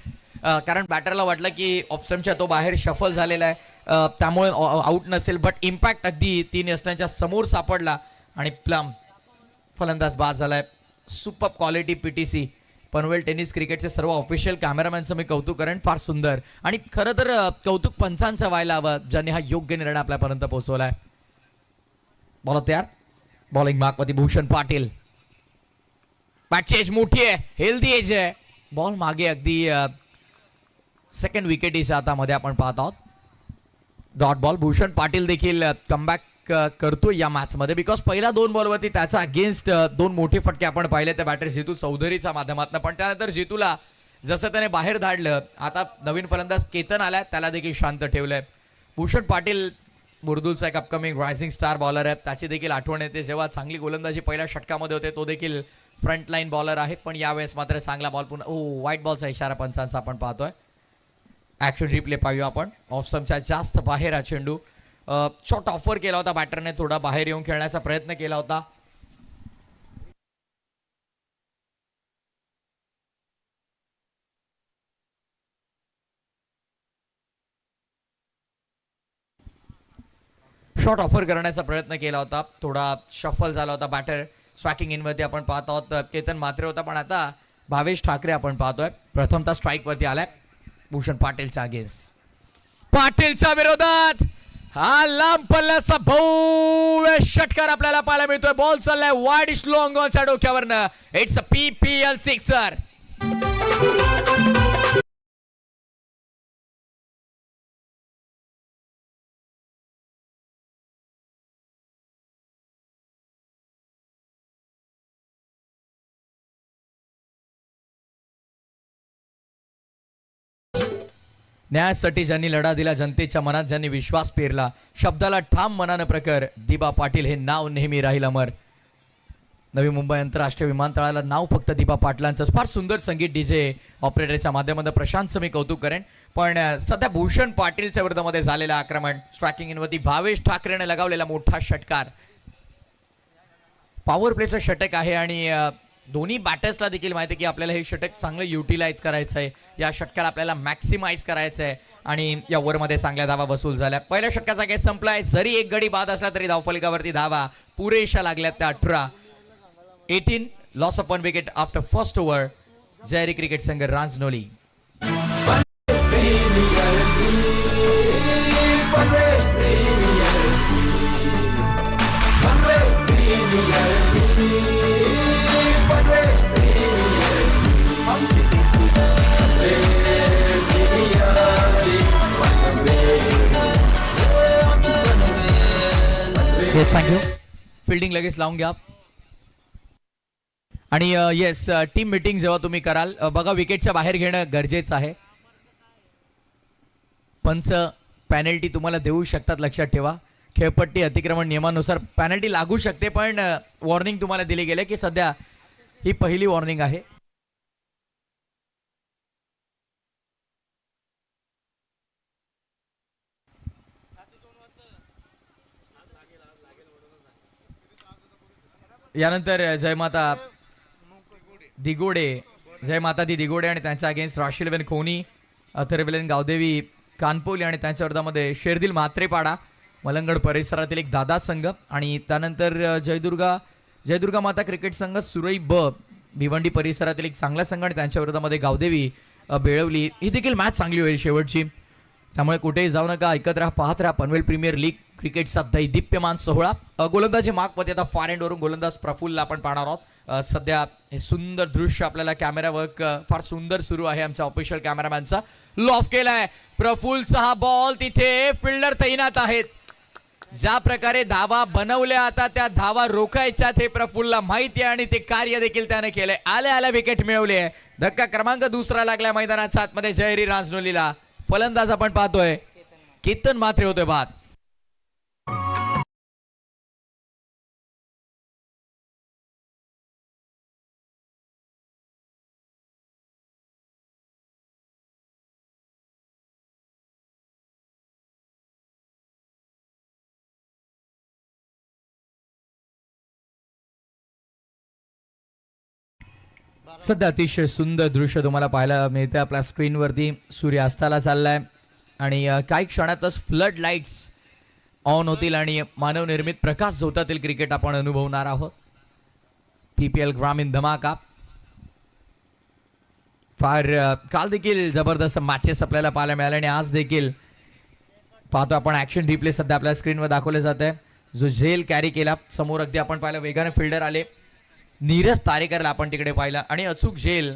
कारण बॅटरला वाटलं की ऑप्शनच्या तो बाहेर शफल झालेला आहे त्यामुळे आउट नसेल बट इम्पॅक्ट अगदी 3 यष्ट्यांच्या समोर सापडला आणि प्लम फलंदाज बाद झालाय. Super quality PTC Panvel tennis क्रिकेटचे सर्व ऑफिशियल कॅमेरामॅनचं मी कौतुक करेन. फार सुंदर आणि खरं तर कौतुक पंचांचं व्हायला हवं ज्यांनी हा योग्य निर्णय आपल्यापर्यंत पोहोचवलाय. बॉल तयार. बॉलिंग मार्कवरती भूषण पाटील. बॅटची एज मोठी आहे, हेल्दी एज आहे. बॉल मागे अगदी सेकंड विकेटीच्या हातामध्ये आपण पाहत आहोत. Dot ball. भूषण पाटील देखील कमबॅक करतो या मॅच मध्ये बिकॉज पहिल्या 2 बॉलवरती त्याचा अगेन्स्ट 2 मोठे फटके आपण पाहिले त्या बॅटर जितू चौधरीच्या माध्यमातून पण त्यानंतर जितूला जसं त्याने बाहेर धाडलं. आता नवीन फलंदाज केतन आलाय त्याला देखील शांत ठेवलंय. भूषण पाटील बुर्दुलचा एक अपकमिंग रायझिंग स्टार बॉलर आहे. त्याची देखील आठवण येते जेव्हा चांगली गोलंदाजी पहिल्या षटकामध्ये होते. तो देखील फ्रंट लाईन बॉलर आहे पण यावेळेस मात्र चांगला बॉल पुन्हा व्हाईट बॉलचा इशारा पंचांचा आपण पाहतोय. ऍक्शन रिप्ले पाहूया आपण. ऑफ स्टंपच्या जास्त बाहेर हा चेंडू. शॉट ऑफर केला होता बॅटरने. थोडा बाहेर येऊन खेळण्याचा प्रयत्न केला होता. शॉट ऑफर करण्याचा प्रयत्न केला होता. थोडा शफल झाला होता बॅटर. स्ट्रायकिंग इन वरती आपण पाहत आहोत केतन म्हात्रे होता पण आता भावेश ठाकरे आपण पाहतोय. प्रथमतः स्ट्राईक वरती आलाय भूषण पाटीलच्या अगेन्स्ट. पाटीलच्या विरोधात हा लांब पल्ल्याचा भव्य षटकार आपल्याला पाहायला मिळतोय. बॉल चाललाय वाईड स्लॉंग ऑनच्या डोक्यावरनं. It's a PPL sixer. न्यायासाठी ज्यांनी लढा दिला, जनतेच्या मनात ज्यांनी विश्वास पेरला, शब्दाला ठाम मनानं प्रखर, दिबा पाटील हे नाव नेहमी राहील अमर. नवी मुंबई आंतरराष्ट्रीय विमानतळाला नाव फक्त दिबा पाटलांचं. फार सुंदर संगीत डीजे ऑपरेटरच्या माध्यमातून प्रशांतचं मी कौतुक करेन पण सध्या भूषण पाटीलच्या विरोधामध्ये झालेलं आक्रमण. स्ट्रायकिंग इनवरती भावेश ठाकरेने लगावलेला मोठा षटकार. पॉवर प्लेचं षटक आहे आणि दोन्ही बॅटर्सला देखील माहिती आहे की आपल्याला हे षटक चांगलं युटिलाइज करायचं आहे. या षटकाला आपल्याला मॅक्सिमाइज करायचं आहे आणि या ओव्हरमध्ये चांगल्या धावा वसूल झाल्या. पहिल्या षटकाचा गेस संपलाय. जरी एक गडी बाद असला तरी धावफलकावरती धावा पुरेशा लागल्यात त्या 18. Loss of 1 wicket after first over. जयरी क्रिकेट संघ रांजनोली. Yes, thank you. फिल्डिंग लगेच लावून घ्या. आणि येस, टीम मीटिंग जेव्हा तुम्ही कराल बघा विकेटच्या बाहेर घेणं गरजेचं आहे. पंच पॅनल्टी तुम्हाला देऊ शकतात, लक्षात ठेवा. खेळपट्टी अतिक्रमण नियमानुसार पॅनल्टी लागू शकते, पण वॉर्निंग तुम्हाला दिली गेली की सध्या ही पहिली वॉर्निंग आहे. यानंतर जयमाता दिगोडे, जयमाता दी दिगोडे आणि त्यांच्या अगेन्स्ट राशिलवेन खोनी, अथर्वलेन गावदेवी कानपोली आणि त्यांच्या विरोधामध्ये शेरदिल म्हात्रेपाडा मलंगड परिसरातील एक दादा संघ. आणि त्यानंतर जयदुर्गा माता क्रिकेट संघ सुरई ब भिवंडी परिसरातील एक चांगला संघ आणि त्यांच्या विरोधामध्ये गावदेवी बेळवली. ही देखील मॅच चांगली होईल शेवटची, त्यामुळे कुठेही जाऊ नका, ऐकत राहा, पाहत राहा पनवेल प्रीमियर लीग क्रिकेटचा दैदिप्यमान सोहळा. गोलंदाजी मार्कमध्ये आता फार एंडवरून गोलंदाज प्रफुल्लला आपण पाहणार आहोत. सध्या हे सुंदर दृश्य आपल्याला कॅमेरा वर्क फार सुंदर सुरू आहे आमच्या ऑफिशियल कॅमेरामॅनचा. लॉफ केलाय प्रफुल्लचा हा बॉल, तिथे फिल्डर तैनात आहेत. ज्या प्रकारे धावा बनवल्या आता त्या धावा रोखायच्यात हे प्रफुल्लला माहिती आहे आणि ते कार्य देखील त्याने केलंय. आल्या विकेट मिळवली आहे. धक्का क्रमांक दुसरा लागलाय मैदानाच्या आतमध्ये जयरी रांजनोलीला. फलंदाज आपण पाहतोय केतन म्हात्रे होतोय बाद. सध्या अतिशय सुंदर दृश्य तुम्हाला पाहायला मिळते आपल्या स्क्रीनवरती. सूर्यास्ताला चाललाय आणि काही क्षणातच फ्लड लाईट्स ऑन होतील आणि मानवनिर्मित प्रकाश झोतातील क्रिकेट आपण अनुभवणार आहोत. PPL ग्रामीण धमाका. फार काल देखील जबरदस्त मॅचेस आपल्याला पाहायला मिळाले आणि आज देखील पाहतो आपण ऍक्शन रिप्ले सध्या आपल्या स्क्रीनवर दाखवले जात आहे. जो झेल कॅरी केला समोर, अगदी आपण पाहिलं वेगाने फिल्डर आले. नीरज तारेकरला आपण तिकडे पाहिलं आणि अचूक झेल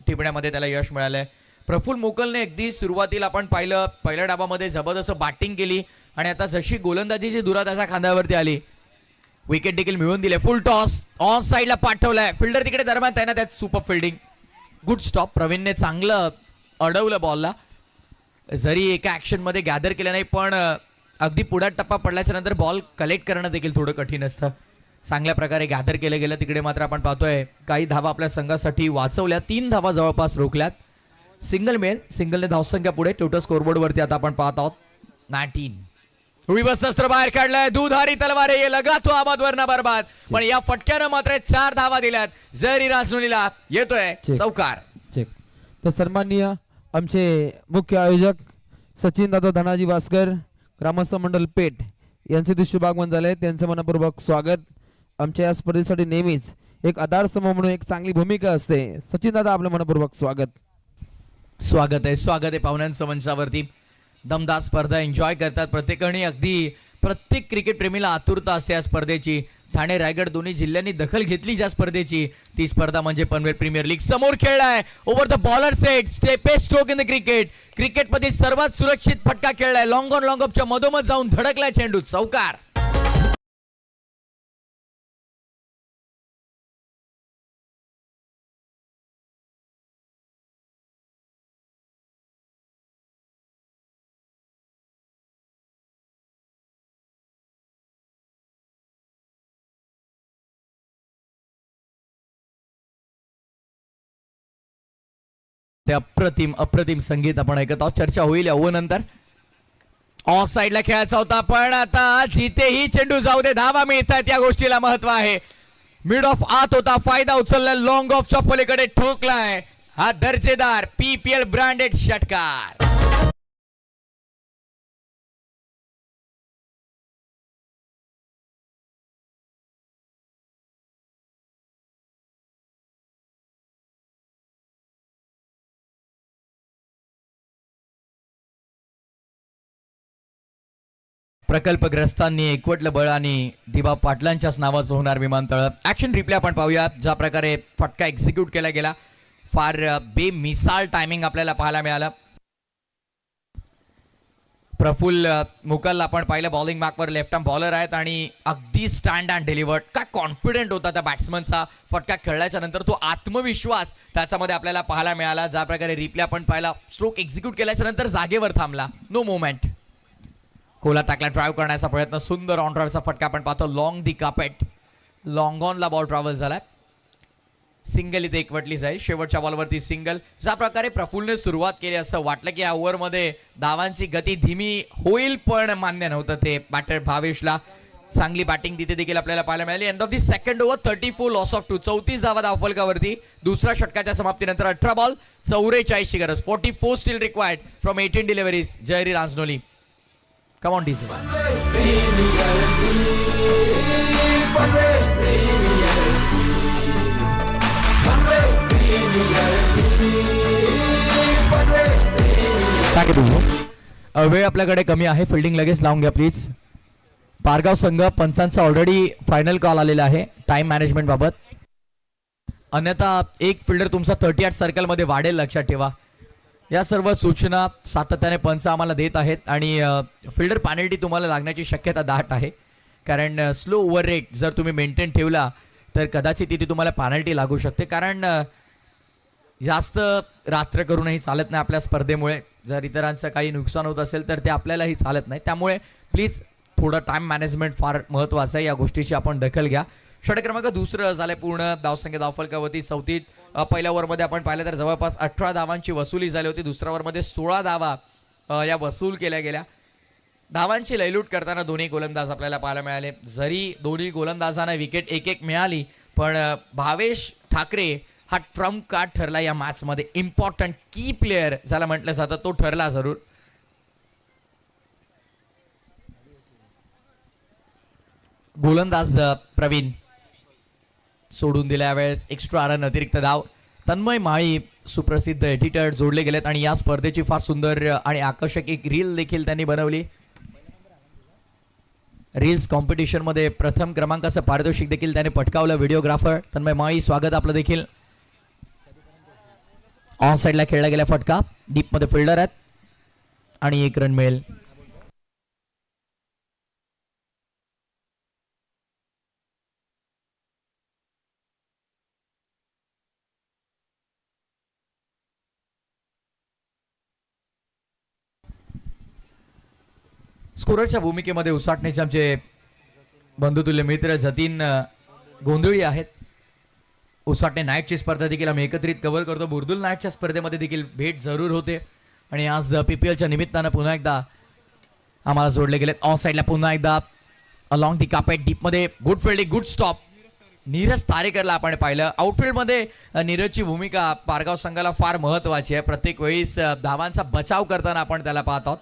टिपण्यामध्ये त्याला यश मिळालंय. प्रफुल्ल मोकलने अगदी सुरुवातीला आपण पाहिलं पहिल्या डाबामध्ये जबरदस्त बॅटिंग केली आणि आता जशी गोलंदाजीची धुरा त्याच्या खांद्यावरती आली, विकेट देखील मिळवून दिले. फुल टॉस ऑन साईडला पाठवलाय, फिल्डर तिकडे दरम्यान त्यानं त्यात सुपर फिल्डिंग, गुड स्टॉप. प्रवीणने चांगलं अडवलं बॉलला, जरी एका ऍक्शन मध्ये गॅदर केलं नाही पण अगदी पुढा टप्पा पडल्याच्या नंतर बॉल कलेक्ट करणं देखील थोडं कठीण असतं. चांगल्या प्रकारे गॅदर केलं गेलं. तिकडे मात्र आपण पाहतोय काही धावा आपल्या संघासाठी वाचवल्या, 3 धावा जवळपास रोखल्यात. सिंगल मिळेल, सिंगलने धावसंख्या पुढे. टोटल स्कोरबोर्ड वरती आता आपण पाहत आहोत 19. रिवर्स अस्त्र बाहेर काढलाय, दुधारी तलवार ये लगा तो आबाद वरना बरबाद. पण या फटक्यानं मात्र 4 धावा दिल्यात. जयरी रांजनोलीला येतोय चौकार. चेक. तर सन्माननीय आमचे मुख्य आयोजक सचिन दादा धनाजी वासकर, ग्रामस्थ मंडळ पेठ यांचे ते शुभागमन झाले. त्यांचं मनपूर्वक स्वागत. आमच्या या स्पर्धेसाठी नेहमीच एक आधारस्तंभ म्हणून एक चांगली भूमिका असते. सचिन दादा आपलं मनपूर्वक स्वागत. स्वागत आहे पाहुण्यांचं मंचावरती. दमदार स्पर्धा एन्जॉय करतात प्रत्येकाने. अगदी प्रत्येक क्रिकेट प्रेमीला आतुरता असते या स्पर्धेची. ठाणे रायगड दोन्ही जिल्ह्यांनी दखल घेतली ज्या स्पर्धेची, ती स्पर्धा म्हणजे पनवेल प्रीमियर लीग. समोर खेळलाय over the bowler set, safest stroke in the cricket. क्रिकेटमध्ये सर्वात सुरक्षित फटका खेळलाय. लॉंग ऑन लॉंग ऑफच्या मधोमध जाऊन धडकलाय चेंडू, चौकार. ते अप्रतिम संगीत आपण ऐकत आहोत. चर्चा होईल या नंतर. ऑफ साईडला खेळायचा होता पण आता जिथेही चेंडू जाऊ दे धावा मिळतात, या गोष्टीला महत्व आहे. मिड ऑफ आत होता, फायदा उचलला, लॉंग ऑफच्या पलीकडे ठोकलाय. हा दर्जेदार PPL ब्रँडेड षटकार. प्रकल्पग्रस्तांनी एकवटलं बळ आणि दिबा पाटलांच्याच नावाचं होणार विमानतळ. ऍक्शन रिप्ले आपण पाहूया. ज्या प्रकारे फटका एक्झिक्यूट केला गेला, फार बेमिसाल टायमिंग आपल्याला पाहायला मिळालं. प्रफुल्ल मुकलला आपण पाहिलं बॉलिंग मार्कवर, लेफ्ट आर्म बॉलर आहेत आणि अगदी स्टँड अँड डिलिव्हर्ड. काय कॉन्फिडेंट होता त्या बॅट्समनचा फटका खेळल्याच्या नंतर, तो आत्मविश्वास त्याच्यामध्ये आपल्याला पाहायला मिळाला. ज्या प्रकारे रिप्ले आपण पाहिला, स्ट्रोक एक्झिक्यूट केल्याच्या नंतर जागेवर थांबला, नो मोमेंट. कोला टाकला ड्राईव्ह करण्याचा प्रयत्न, सुंदर ऑन ड्राईव्हचा फटका आपण पाहतो. लॉंग दी कापेट, लॉंग ऑनला बॉल ट्रॅव्हल झालाय. सिंगल इथे एकवटली जाईल, शेवटच्या बॉलवरती सिंगल. ज्या प्रकारे प्रफुल्लने सुरुवात केली, असं वाटलं की या ओव्हरमध्ये धावांची गती धीमी होईल, पण मान्य नव्हतं ते बॅटर भावेशला. चांगली बॅटिंग तिथे देखील आपल्याला पाहायला मिळाली. End of the second over, 34 loss of 2, 34 धावा धावफलकावरती. दुसऱ्या षटकाच्या समाप्तीनंतर 18 बॉल 44 ची गरज. 44 स्टील रिक्वायर्ड फ्रॉम 18 डिलिव्हरीज. जयरी रांजनोली, कम ऑन डीसी. वेळ आपल्याकडे कमी आहे, फिल्डिंग लगेच लावून घ्या प्लीज. पारगाव संघ पंचांचा ऑलरेडी फायनल कॉल आलेला आहे टाइम मॅनेजमेंट बाबत. अन्यथा एक फिल्डर तुमचा 38 सर्कलमध्ये वाढेल, लक्षात ठेवा. या सर्व सूचना सातत्याने पंच आम्हाला देत आहेत आणि फिल्डर पॅनल्टी तुम्हाला लागण्याची शक्यता दाट आहे, कारण स्लो ओव्हर रेट जर तुम्ही मेंटेन ठेवला तर कदाचित तिथे तुम्हाला पॅनल्टी लागू शकते. कारण जास्त रात्र करूनही चालत नाही आपल्या स्पर्धेमुळे. जर इतरांचं काही नुकसान होत असेल तर ते आपल्यालाही चालत नाही. त्यामुळे प्लीज थोडं टाइम मॅनेजमेंट फार महत्त्वाचं आहे, या गोष्टीची आपण दखल घ्या. षटक क्रमांक दुसरं झालंय पूर्ण धावसंख्या धावफलकावरती 34. पहिल्या ओव्हरमध्ये आपण पाहिलं तर जवळपास 18 धावांची वसुली झाली होती. दुसऱ्या ओव्हरमध्ये 16 धावा या वसूल केल्या गेल्या. धावांची लयलूट करताना दोन्ही गोलंदाज आपल्याला पाहायला मिळाले. जरी दोन्ही गोलंदाजांना विकेट एक एक मिळाली, पण भावेश ठाकरे हा ट्रम्प कार्ड ठरला या मॅचमध्ये. इम्पॉर्टंट की प्लेअर ज्याला म्हटलं जातं तो ठरला जरूर. गोलंदाज प्रवीण सोडून दिल्या वेळेस एक्स्ट्रा रन, अतिरिक्त धाव. तन्मय माळी सुप्रसिद्ध एडिटर जोडले गेलेत आणि या स्पर्धेची फार सुंदर आणि आकर्षक एक रील देखील त्यांनी बनवली. रील्स कॉम्पिटिशन मध्ये प्रथम क्रमांकाचं पारितोषिक देखील त्याने पटकावलं. व्हिडिओग्राफर तन्मय माळी, स्वागत आपलं देखील. ऑन साईडला खेळला गेला फटका, डीप मध्ये फिल्डर आहेत आणि 1 रन मिळेल. स्कोररच्या भूमिकेमध्ये उसाटण्याचे आमचे बंधुतुल्य मित्र जतीन गोंधळी आहेत. उसाटणे नाईटची स्पर्धा देखील आम्ही एकत्रित कव्हर करतो. बुर्दुल नाईटच्या स्पर्धेमध्ये देखील भेट जरूर होते आणि आज PPLच्या निमित्तानं पुन्हा एकदा आम्हाला जोडले गेले. ऑन साईडला पुन्हा एकदा अलॉंग दी कापेट, डीपमध्ये good fielding, good stop. Neeraj तारेकरला आपण पाहिलं. आउटफील्डमध्ये नीरजची भूमिका पारगाव संघाला फार महत्त्वाची आहे. प्रत्येक वेळीस धावांचा बचाव करताना आपण त्याला पाहत आहोत.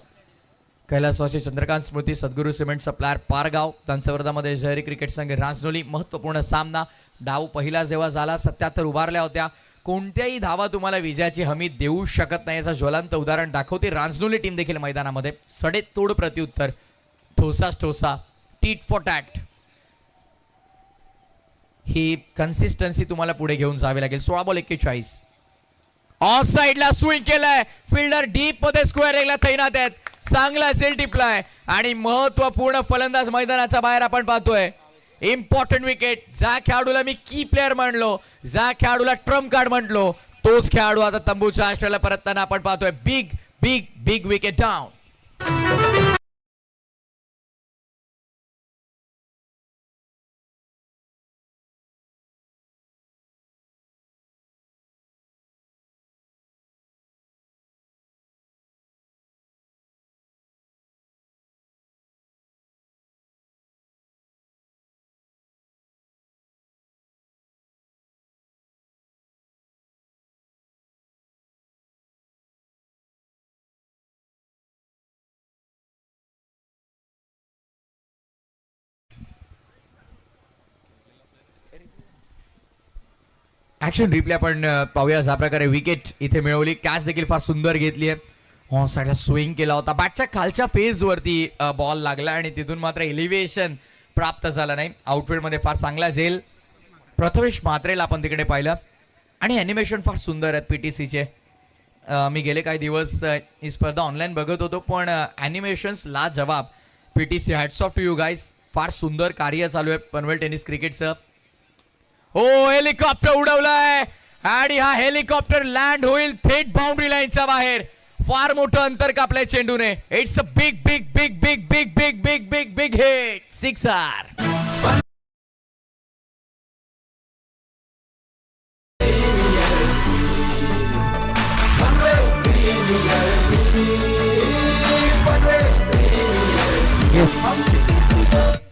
कैलासवासी चंद्रकांत स्मृती सद्गुरू सिमेंट सप्लायर पारगाव, त्यांच्या विरोधामध्ये शहरी क्रिकेट संघ रांजनोली. महत्त्वपूर्ण सामना. डाव पहिला जेव्हा झाला 77 उभारल्या होत्या. कोणत्याही धावा तुम्हाला विजयाची हमी देऊ शकत नाही, याचं ज्वलंत उदाहरण दाखवते रांजनोली टीम देखील मैदानामध्ये. सडेतोड प्रत्युत्तर, ठोसास ठोसा, टीट फॉर टॅट, ही कन्सिस्टन्सी तुम्हाला पुढे घेऊन जावी लागेल. 16 बॉल 41. ऑफ साइडला स्विंग केलाय, फिल्डर डीप मध्ये स्क्वेअर रेगला तैनात आहेत. चांगला सेल टिपलाय आणि महत्वपूर्ण फलंदाज मैदानाच्या बाहेर आपण पाहतोय. Important wicket. ज्या खेळाडूला मी की प्लेअर म्हणलो, ज्या खेळाडूला ट्रम्प कार्ड म्हटलो, तोच खेळाडू आता तंबूच्या आश्रयाला परतताना आपण पाहतोय. Big big big wicket down. Action replay आपण पाहूया. ज्या प्रकारे विकेट इथे मिळवली, कॅच देखील फार सुंदर घेतली आहे. ऑन साईडला स्विंग केला होता, बॅटच्या खालच्या फेजवरती बॉल लागला आणि तिथून मात्र एलिव्हेशन प्राप्त झालं नाही. आउटफील्डमध्ये फार चांगला झेल प्रथमेश म्हात्रेला आपण तिकडे पाहिलं आणि ॲनिमेशन फार सुंदर आहेत PTCचे. मी गेले काही दिवस ही स्पर्धा ऑनलाईन बघत होतो, पण ॲनिमेशन्स ला जवाब. PTC hats off to you guys. फार सुंदर कार्य चालू आहे पनवेल टेनिस क्रिकेटचं. हो, हेलिकॉप्टर उडवलाय आणि हा हेलिकॉप्टर लँड होईल थेट बाउंड्री लाईनच्या बाहेर. फार मोठं अंतर कापलंय चेंडूने. It's a big big big big big big big big big hit. Sixer.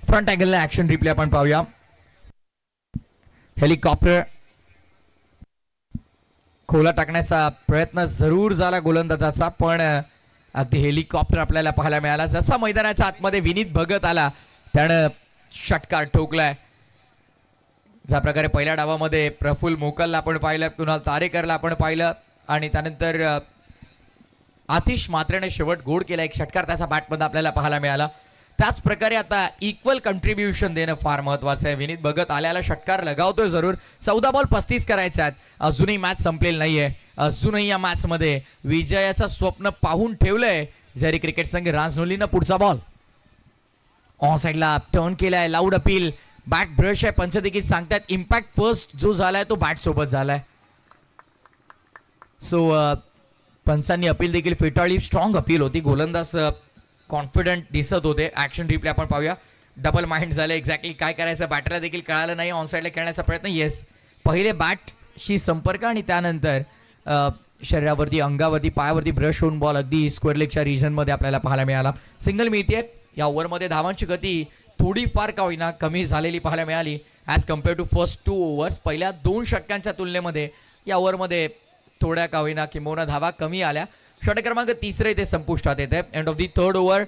Front अँगलला ऍक्शन रिप्ले आपण पाहूया. हेलिकॉप्टर खोला टाकण्याचा प्रयत्न जरूर झाला गोलंदाजाचा, पण अगदी हेलिकॉप्टर आपल्याला पाहायला मिळाला. जसा मैदानाच्या आतमध्ये विनीत भगत आला त्यानं षटकार ठोकलाय. ज्या प्रकारे पहिल्या डावामध्ये प्रफुल्ल मोकलला आपण पाहिलं, कुणाल तारेकरला आपण पाहिलं आणि त्यानंतर आतिश म्हात्रेने शेवट गोड केला. एक षटकार त्याचा बॅटमध्ये आपल्याला पाहायला मिळाला. त्याच प्रकारे आता इक्वल कंट्रीब्युशन देणं फार महत्वाचं आहे. विनीत भगत आल्याला षटकार लगावतोय जरूर. 14 बॉल 35 करायचे आहेत. अजूनही मॅच संपलेली नाहीये. अजूनही या मॅच मध्ये विजयाचं स्वप्न पाहून ठेवलंय जरी क्रिकेट संघ. राजनोलीनं पुढचा बॉल ऑन साईडला टर्न केलाय. Loud appeal. बॅट ब्रश आहे. पंच देखील सांगतात इम्पॅक्ट फर्स्ट जो झालाय तो बॅट सोबत झालाय. सो पंचांनी अपील देखील फेटाळली. स्ट्रॉंग अपील होती. गोलंदाज कॉन्फिडंट दिसत होते. ऍक्शन रिप्ले आपण पाहूया. डबल माइंड झालं. एक्झॅक्टली काय करायचं बॅटरला देखील कळालं नाही. ऑन साईडला खेळण्याचा प्रयत्न. येस, पहिले बॅटशी संपर्क आणि त्यानंतर शरीरावरती, अंगावरती, पायावरती ब्रश होऊन बॉल अगदी स्क्वेअर लेगच्या रिजनमध्ये आपल्याला पाहायला मिळाला. सिंगल मिळते. या ओव्हरमध्ये धावांची गती थोडीफार का होईना कमी झालेली पाहायला मिळाली as compare to first 2 overs. पहिल्या 2 षटकांच्या तुलनेमध्ये या ओव्हरमध्ये थोड्या का होईना किंबहुना धावा कमी आल्या. षटक क्रमांक 3 इथे संपुष्टात येते. End of the 3rd over.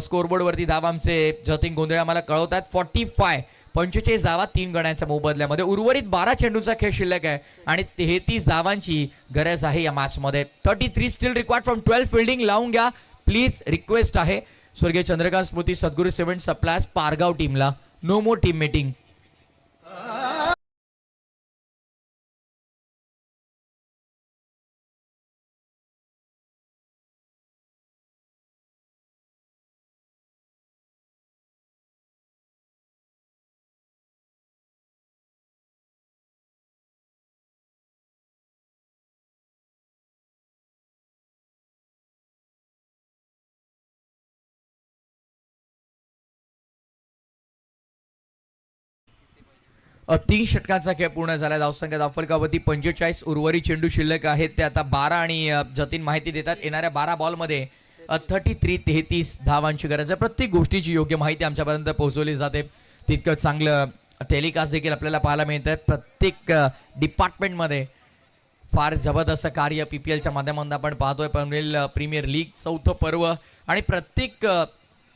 स्कोरबोर्डवरती धावा आमचे जतीन गोंधळे आम्हाला कळवतात 45 धावा 3 गड्यांच्या मोबदल्यामध्ये. उर्वरित 12 चेंडूंचा खेळ शिल्लक आहे आणि 33 धावांची गरज आहे या मॅचमध्ये. 33 स्टील रिक्वायर्ड फ्रॉम 12 फिल्डिंग. लावून घ्या प्लीज, रिक्वेस्ट आहे स्वर्गीय चंद्रकांत स्मृती सद्गुरू सिमेंट सप्लायर्स पारगाव टीमला. नो मोर टीम मीटिंग. तीन षटकांचा खेळ पूर्ण झाला. धावसंख्या धावफलकावरती 45. उर्वरित चेंडू शिल्लक आहेत ते आता 12 आणि जतीन माहिती देतात येणाऱ्या 12 बॉलमध्ये 33 धावांची गरज आहे. प्रत्येक गोष्टीची योग्य माहिती आमच्यापर्यंत पोहोचवली जाते. तितकं चांगलं टेलिकास्ट देखील आपल्याला पाहायला मिळतं. प्रत्येक डिपार्टमेंटमध्ये फार जबरदस्त कार्य PPLच्या माध्यमातून आपण पाहतोय. पनवेल प्रीमियर लीग 4थं पर्व आणि प्रत्येक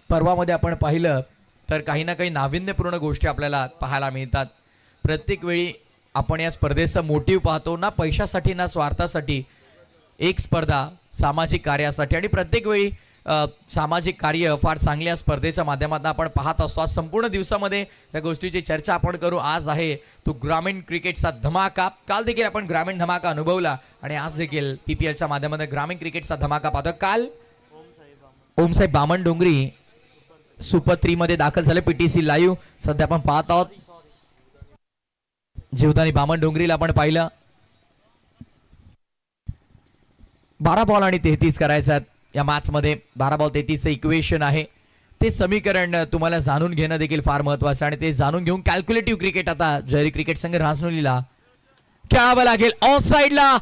पर्वामध्ये आपण पाहिलं तर काही ना काही नाविन्यपूर्ण गोष्टी आपल्याला पाहायला मिळतात. प्रत्येक वेळी आपण या स्पर्धेचा मोटिव्ह पाहतो ना पैशासाठी ना स्वार्थासाठी. एक स्पर्धा सामाजिक कार्यासाठी आणि प्रत्येक वेळी सामाजिक कार्य फार चांगल्या स्पर्धेच्या माध्यमातून आपण पाहत असतो. आज संपूर्ण दिवसामध्ये या गोष्टीची चर्चा आपण करू. आज आहे तो ग्रामीण क्रिकेटचा धमाका. काल देखील आपण ग्रामीण धमाका अनुभवला आणि आज देखील PPLच्या माध्यमातून ग्रामीण क्रिकेटचा धमाका पाहतोय. काल ओमसाहेब बामण डोंगरी सुपर 3 मध्ये दाखल झाले. PTC लाईव्ह सध्या आपण पाहत आहोत. जीवदानी बामण डोंगरीला आपण पाहिलं. 12 बॉल आणि 33 करायचं या मॅच मध्ये. 12 बॉल 33 इक्वेशन आहे. ते समीकरण तुम्हाला जाणून घेणं देखील फार महत्वाचं आणि ते जाणून घेऊन कॅल्क्युलेटिव्ह क्रिकेट आता जयरी क्रिकेट संघ राजनोलीला खेळावं लागेल. ऑफ साइडला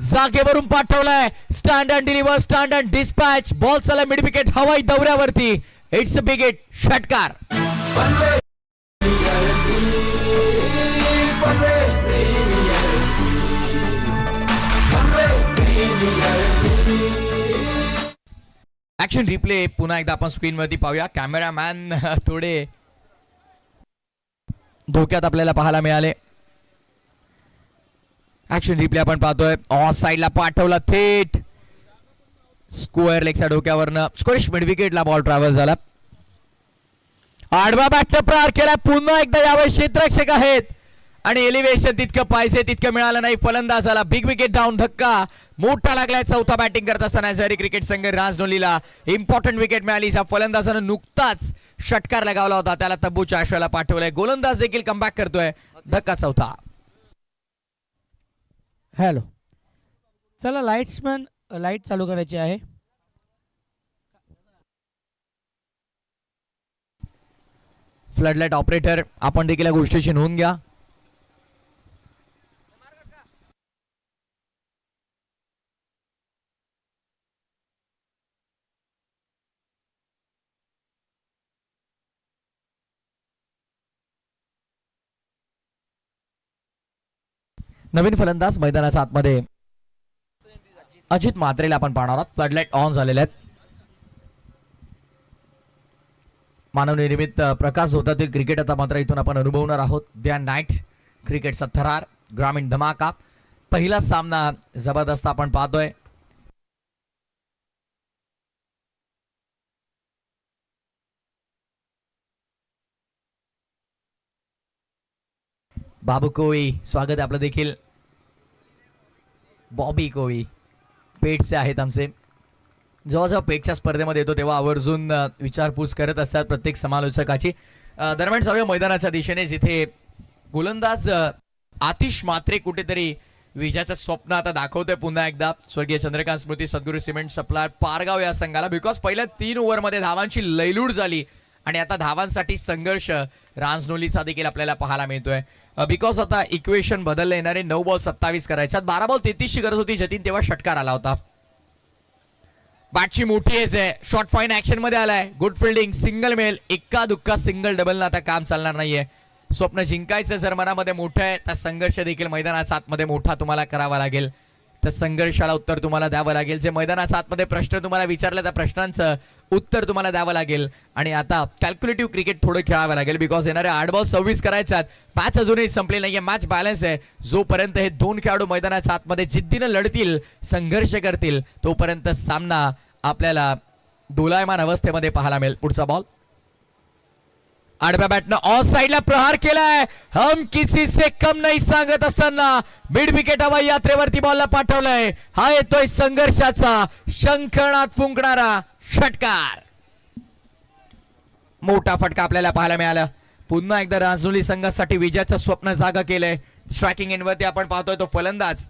जागेवरून पाठवलाय. Stand and deliver, stand and dispatch. Ball चला मिड विकेट हवाई दौऱ्यावरती. It's a big hit. षटकार. ऍक्शन रिप्ले पुन्हा एकदा आपण स्क्रीनवरती पाहूया. कॅमेरामॅन थोडे धोक्यात आपल्याला पाहायला मिळाले. ऍक्शन रिप्ले आपण पाहतोय. ऑफ साइडला पाठवला थेट स्क्वेअर लेगच्या डोक्यावरनं स्क्वेश मिड विकेटला बॉल ट्रॅव्हल झाला. आडवा बॅटनं प्रहार केला. पुन्हा एकदा यावेळी क्षेत्ररक्षक आहेत आणि एलिव्हेशन तितकं पाहिजे तितकं मिळालं नाही. फलंदाजाला बिग विकेट डाऊन धक्का मोठा लागलाय. चौथा बॅटिंग करत असताना झरी क्रिकेट संघ राजनोलीला इम्पॉर्टंट विकेट मिळाली. ज्या फलंदाजानं नुकताच षटकार लगावला होता त्याला तब्बूच्या आश्रयाला पाठवलंय. गोलंदाज देखील कमबॅक करतोय. धक्का चौथा. हॅलो, चला लाईट्समॅन लाईट चालू करायची आहे. फ्लडलाईट ऑपरेटर आपण देखील या गोष्टीची नोंद घ्या. नवीन फलंदाज मैदानाच्या आतमध्ये अजित म्हात्रेला आपण पाहणार आहोत. फ्लडलाईट ऑन झालेले आहेत. मानवनिर्मित प्रकाश होतातील क्रिकेट आता मात्र इथून आपण अनुभवणार आहोत. द्या नाईट क्रिकेटचा थरार, ग्रामीण धमाका. पहिला सामना जबरदस्त आपण पाहतोय. बाबू कोळी स्वागत आहे आपलं देखील. बॉबी कोळी पेटचे आहेत आमचे. जेव्हा जेव्हा पेटच्या स्पर्धेमध्ये येतो तेव्हा आवर्जून विचारपूस करत असतात प्रत्येक समालोचकाची. दरम्यान जाऊया मैदानाच्या दिशेने जिथे गोलंदाज आतिश म्हात्रे कुठेतरी विजयाचं स्वप्न आता दाखवतोय पुन्हा एकदा. स्वर्गीय चंद्रकांत स्मृती सद्गुरू सिमेंट सप्लायर पारगाव या संघाला. बिकॉज पहिल्या 3 ओव्हरमध्ये धावांची लयलूट झाली आणि आता धावांसाठी संघर्ष रांजनोलीचा देखील आपल्याला पाहायला मिळतोय. बिकॉज आता इक्वेशन बदलले. येणारे 9 बॉल 27 करायच्यात. 12 बॉल 33 ची गरज होती जतीन तेव्हा षटकार आला होता. बॅटची मोठी एज आहे. शॉर्ट फाईन ऍक्शन मध्ये आलाय. गुड फिल्डिंग, सिंगल मेल, इक्का दुक्का सिंगल डबल आता काम चालणार नाहीये. स्वप्न जिंकायचं जर मनामध्ये मोठं आहे तर संघर्ष देखील मैदानाच्या आतमध्ये मोठा तुम्हाला करावा लागेल. तर संघर्षाला उत्तर तुम्हाला द्यावं लागेल. जे मैदानाच्या आतमध्ये प्रश्न तुम्हाला विचारले त्या प्रश्नांचं उत्तर तुम्हाला द्यावं लागेल. आणि आता कॅल्क्युलेटिव्ह क्रिकेट थोडं खेळावं लागेल. बिकॉज येणारे 8 बॉल 26 करायच्यात. मॅच अजूनही संपली नाहीये. मॅच बॅलन्स आहे. जोपर्यंत हे 2 खेळाडू मैदानाच्या आतमध्ये जिद्दीनं लढतील, संघर्ष करतील, तोपर्यंत सामना आपल्याला डोलायमान अवस्थेमध्ये पाहायला मिळेल. पुढचा बॉल आडव्या बॅटनं ऑफ साइडला प्रहार केलाय. हम किसी से कम नाही सांगत असताना मिड विकेट हवा यात्रेवरती बॉलला पाठवलाय. हा येतोय संघर्षाचा शंखनाद फुंकणारा षटकार. मोठा फटका आपल्याला पाहायला मिळाला. पुन्हा एकदा रांजनोली संघासाठी विजयाचं स्वप्न जागा केलंय. स्ट्रायकिंग एंडवरती आपण पाहतोय तो फलंदाज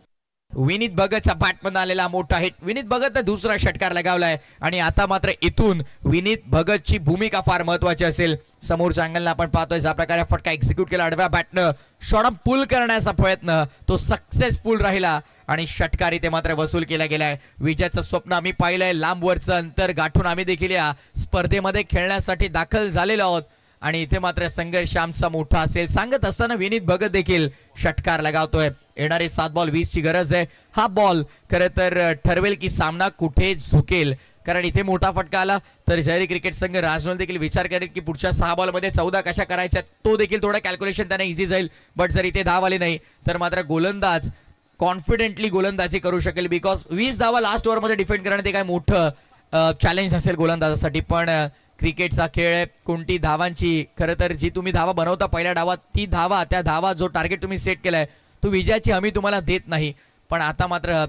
विनीत भगतचा बॅटमधून आलेला मोठा हिट. विनीत भगत दुसरा षटकार लगावलाय आणि आता मात्र इथून विनीत भगतची भूमिका फार महत्वाची असेल. समोरच्या अँगलला आपण पाहतोय ज्या प्रकारे फटका एक्झिक्यूट केला आडव्या बॅटनं. शॉर्ट पुल करण्याचा प्रयत्न तो सक्सेसफुल राहिला आणि षटकार इथे मात्र वसूल केला गेलाय. विजयाचं स्वप्न आम्ही पाहिलंय. लांबवरचं अंतर गाठून आम्ही देखील या स्पर्धेमध्ये खेळण्यासाठी दाखल झालेलो आहोत आणि इथे मात्र संघर्ष आमचा मोठा असेल सांगत असताना विनीत भगत देखील षटकार लगावतोय. येणारे 7 बॉल 20 ची गरज आहे. हा बॉल खरं तर ठरवेल की सामना कुठे झुकेल. कारण इथे मोठा फटका आला तर जयरी क्रिकेट संघ राजनोल देखील विचार करेल की पुढच्या 6 बॉलमध्ये 14 कशा करायच्या. तो देखील थोडं कॅल्क्युलेशन त्यांना इझी जाईल. बट जर इथे धाव आली नाही तर मात्र गोलंदाज कॉन्फिडेंटली गोलंदाजी करू शकेल. बिकॉज 20 धावा लास्ट ओव्हरमध्ये डिफेंड करणं ते काय मोठं चॅलेंज नसेल गोलंदाजासाठी. पण क्रिकेटचा खेळ आहे. कोणती धावांची खरं तर जी तुम्ही धावा बनवता पहिल्या डावात ती धावा त्या धावा जो टार्गेट तुम्ही सेट केलाय तो विजयाची हमी तुम्हाला देत नाही. पण आता मात्र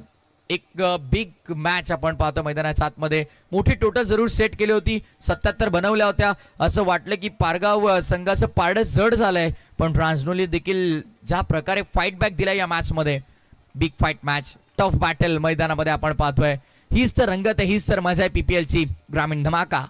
एक बिग मॅच आपण पाहतो मैदानाच्या आतमध्ये. मोठी टोटल जरूर सेट केली होती. 77 बनवल्या होत्या. असं वाटलं की पारगाव संघाचं पारडं जड झालंय. पण रांजनोली देखील ज्या प्रकारे फाईट बॅक दिला या मॅच मध्ये. Big fight match, tough battle मैदानामध्ये आपण पाहतोय. हीच तर रंगत आहे, हीच तर मजा आहे PPL ची. ग्रामीण धमाका.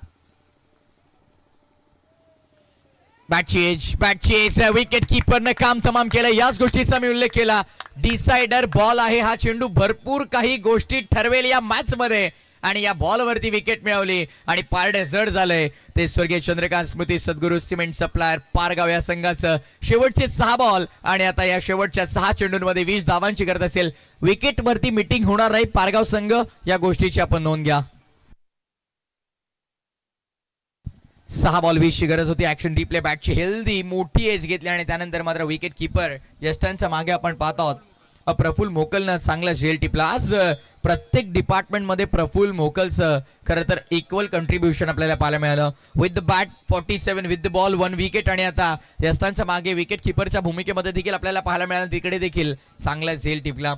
बॅटची एज विकेट कीपरने काम तमाम केलं. याच गोष्टीचा मी उल्लेख केला. डिसाइडर बॉल आहे हा चेंडू. भरपूर काही गोष्टी ठरवेल या मॅच मध्ये आणि या बॉलवरती विकेट मिळवली आणि पारडे जड झालंय. ते स्वर्गीय चंद्रकांत स्मृती सद्गुरू सिमेंट सप्लायर पारगाव या संघाचं. शेवटचे 6 बॉल आणि आता या शेवटच्या 6 चेंडूंमध्ये 20 धावांची करत असेल. विकेट वरती मिटिंग होणार नाही पारगाव संघ. या गोष्टीची आपण नोंद घ्या. 6 बॉल 20 ची गरज होती. ऍक्शन रिप्ले बॅटची हेल्दी मोठी एज घेतली आणि त्यानंतर मात्र विकेट कीपर यस्टनच्या मागे आपण पाहत आहोत. प्रफुल्ल मोकलनं चांगला झेल टिपला. आज प्रत्येक डिपार्टमेंटमध्ये प्रफुल्ल मोकलचं खरं तर इक्वल कंट्रीब्युशन आपल्याला पाहायला मिळालं. With the bat 47, with the ball 1 wicket. आणि आता यस्तांच्या मागे विकेट किपरच्या भूमिकेमध्ये देखील आपल्याला पाहायला मिळालं. तिकडे देखील चांगला झेल टिपला.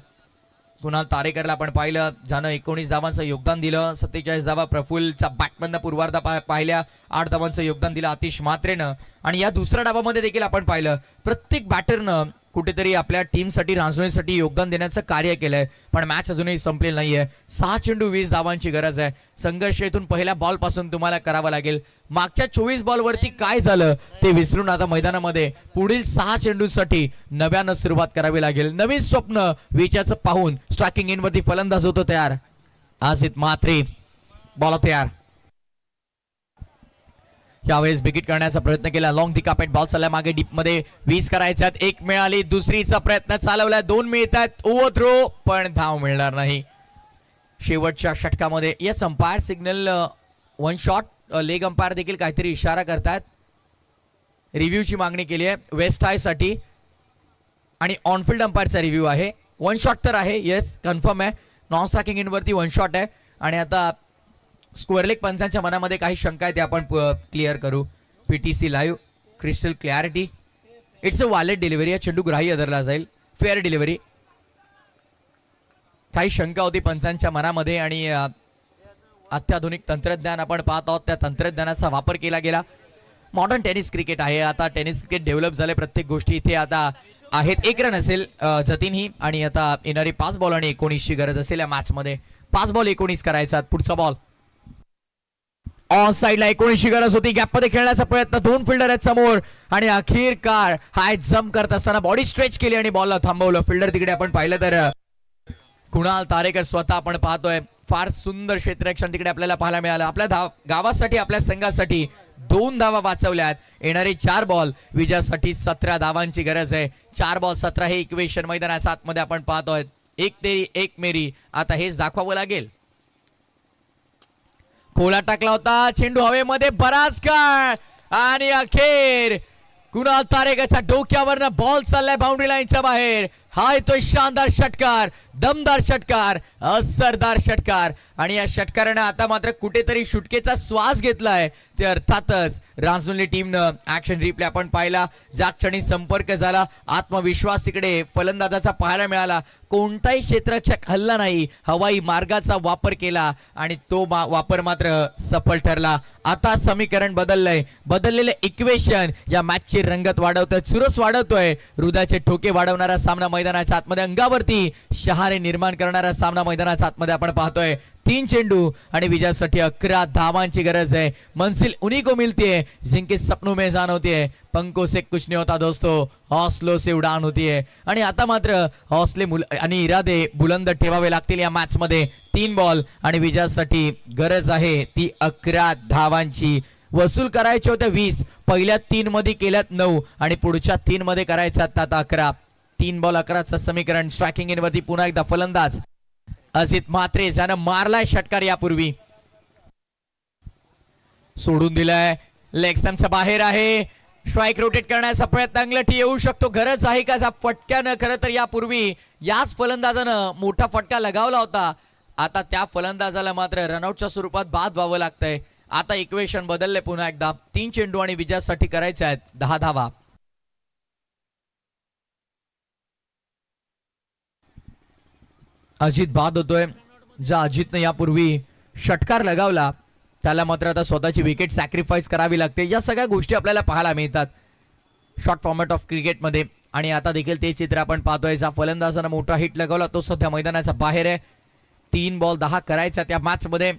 कुणाल तारेकरला आपण पाहिलं, ज्यानं 19 धावांचं योगदान दिलं. 47 धावा प्रफुल्लच्या बॅटमधनं पूर्वार्ध पाहिल्या. 8 धावांचं योगदान दिलं आतिश म्हात्रेनं. आणि या दुसऱ्या डावामध्ये देखील आपण पाहिलं प्रत्येक बॅटरनं कुठेतरी आपल्या टीमसाठी रांजणीसाठी योगदान देण्याचं कार्य केलंय. पण मॅच अजूनही संपलेली नाहीये. 6 चेंडू 20 धावांची गरज आहे. संघर्ष इथून पहिल्या बॉल पासून तुम्हाला करावा लागेल. मागच्या 24 बॉलवरती काय झालं ते विसरून आता मैदानामध्ये पुढील 6 चेंडूसाठी नव्यानं सुरुवात करावी लागेल. नवीन स्वप्न विचाराचं पाहून स्ट्रायकिंग इन वरती फलंदाज होतो तयार. आसित म्हात्रे बॉल तयार. यावेळेस बिगिट करण्याचा प्रयत्न केला. लॉंग दी कापेट बॉल चालला मागे डीप मध्ये. 20 करायच्यात. 1 मिळाली. दुसरीचा प्रयत्न चालवला. 2 मिळतात. ओव्हर थ्रो पण धाव मिळणार नाही. शेवटच्या षटकामध्ये yes umpire signal 1 shot. Leg umpire देखील काहीतरी इशारा करतात. रिव्ह्यूची मागणी केली आहे वेस्ट हाय साठी आणि ऑनफिल्ड अंपायरचा रिव्ह्यू आहे. 1 शॉट तर आहे. येस कन्फर्म आहे. नॉन स्ट्रायकिंग इन वरती 1 शॉट आहे. आणि आता स्क्वेअर लेग पंचांच्या मनामध्ये काही शंका आहे ते आपण क्लिअर करू. PTC live crystal clarity. It's a valid delivery. या चेंडू ग्राह्य धरला जाईल. Fair delivery. काही शंका होती पंचांच्या मनामध्ये आणि अत्याधुनिक तंत्रज्ञान आपण पाहत आहोत. त्या तंत्रज्ञानाचा वापर केला गेला. मॉडर्न टेनिस क्रिकेट आहे. आता टेनिस क्रिकेट डेव्हलप झाले. प्रत्येक गोष्टी इथे आता आहेत. 1 रन असेल जतीन ही. आणि आता येणारी 5 बॉल आणि 19ची गरज असेल या मॅच मध्ये. 5 बॉल 19 करायचा. पुढचा बॉल ऑन साइडला 19ची गरज होती. गॅप मध्ये खेळण्याचा प्रयत्न. 2 फिल्डर आहेत समोर आणि अखेरकार हाय जम्प करत असताना बॉडी स्ट्रेच केली आणि बॉलला थांबवलं. फिल्डर तिकडे आपण पाहिलं तर कुणाल तारेकर स्वतः आपण पाहतोय. फार सुंदर क्षेत्ररक्षण तिकडे आपल्याला पाहायला मिळालं. आपल्या गावासाठी आपल्या संघासाठी 2 धावा वाचवल्यात. येणारे 4 बॉल विजयासाठी 17 धावांची गरज आहे. 4 बॉल 17 हे इक्वेशन मैदानाच्या आतमध्ये आपण पाहतोय. 1 तेरी 1 मेरी. आता हेच दाखवावं लागेल. खोला टाकला होता. चेंडू हवेमध्ये बराच काळ आणि अखेर कुणाल तारेकरच्या डोक्यावरनं बॉल चाललाय बाउंड्री लाईनच्या बाहेर. हा येतोय शानदार षटकार. दमदार षटकार. असरदार षटकार. आणि या षटकारानं आता मात्र कुठेतरी सुटकेचा श्वास घेतलाय. ते अर्थातच रांजणोली टीमनं ऍक्शन रिप्ले आपण पाहिला. ज्या क्षणी संपर्क झाला आत्मविश्वास तिकडे फलंदाजाचा पाहायला मिळाला. कोणताही क्षेत्ररक्षक हल्ला नाही. हवाई मार्गाचा वापर केला आणि तो वापर मात्र सफल ठरला. आता समीकरण बदललंय. बदललेले इक्वेशन या मॅचची रंगत वाढवतोय. चुरस वाढवतोय. हृदयाचे ठोके वाढवणारा सामना मैदानाच्या आतमध्ये. अंगावरती शहारे निर्माण करणारा सामना मैदानाच्या आतमध्ये आपण पाहतोय. 3 चेंडू आणि विजयासाठी 11 धावांची गरज आहे. मंजिल उन्हीं को मिलती है जिनके सपनों में जान होती है. पंखों से कुछ नहीं होता दोस्तों, हौसलों से उड़ान होती है. आणि आता मात्र हौसले आणि इरादे बुलंद ठेवावे लागतील या मॅच मध्ये. 3 बॉल आणि विजयासाठी गरज आहे ती 11 धावांची. वसूल करायचे होते 20. पहिल्या 3 मध्ये केल्यात 9 आणि पुढच्या 3 मध्ये करायच्यात आता 11. 3 बॉल 11चं समीकरण. स्ट्रायकिंग इन वरती पुन्हा एकदा फलंदाज असित म्हात्रे ज्यानं मारलाय षटकार यापूर्वी. सोडून दिलाय. लेग स्टंपच्या बाहेर आहे. स्ट्राइक रोटेट करण्याचा प्रयत्न. अंगलठी येऊ शकतो. गरज आहे का फटक्यानं. खरं तर यापूर्वी याच फलंदाजानं मोठा फटका लगावला होता. आता त्या फलंदाजाला मात्र रनआउटच्या स्वरूपात बाद व्हावं लागतंय. आता इक्वेशन बदलले पुन्हा एकदा. 3 चेंडू आणि विजयासाठी करायचे आहेत 10 धावा. अजित बाद होतोय. ज्या अजितनं यापूर्वी षटकार लगावला त्याला मात्र आता स्वतःची विकेट सॅक्रिफाईस करावी लागते. या सगळ्या गोष्टी आपल्याला पाहायला मिळतात शॉर्ट फॉर्मॅट ऑफ क्रिकेटमध्ये. आणि आता देखील ते चित्र आपण पाहतोय. ज्या फलंदाजानं मोठा हिट लगावला तो सध्या मैदानाच्या बाहेर आहे. 3 बॉल 10 करायचा त्या मॅच मध्ये.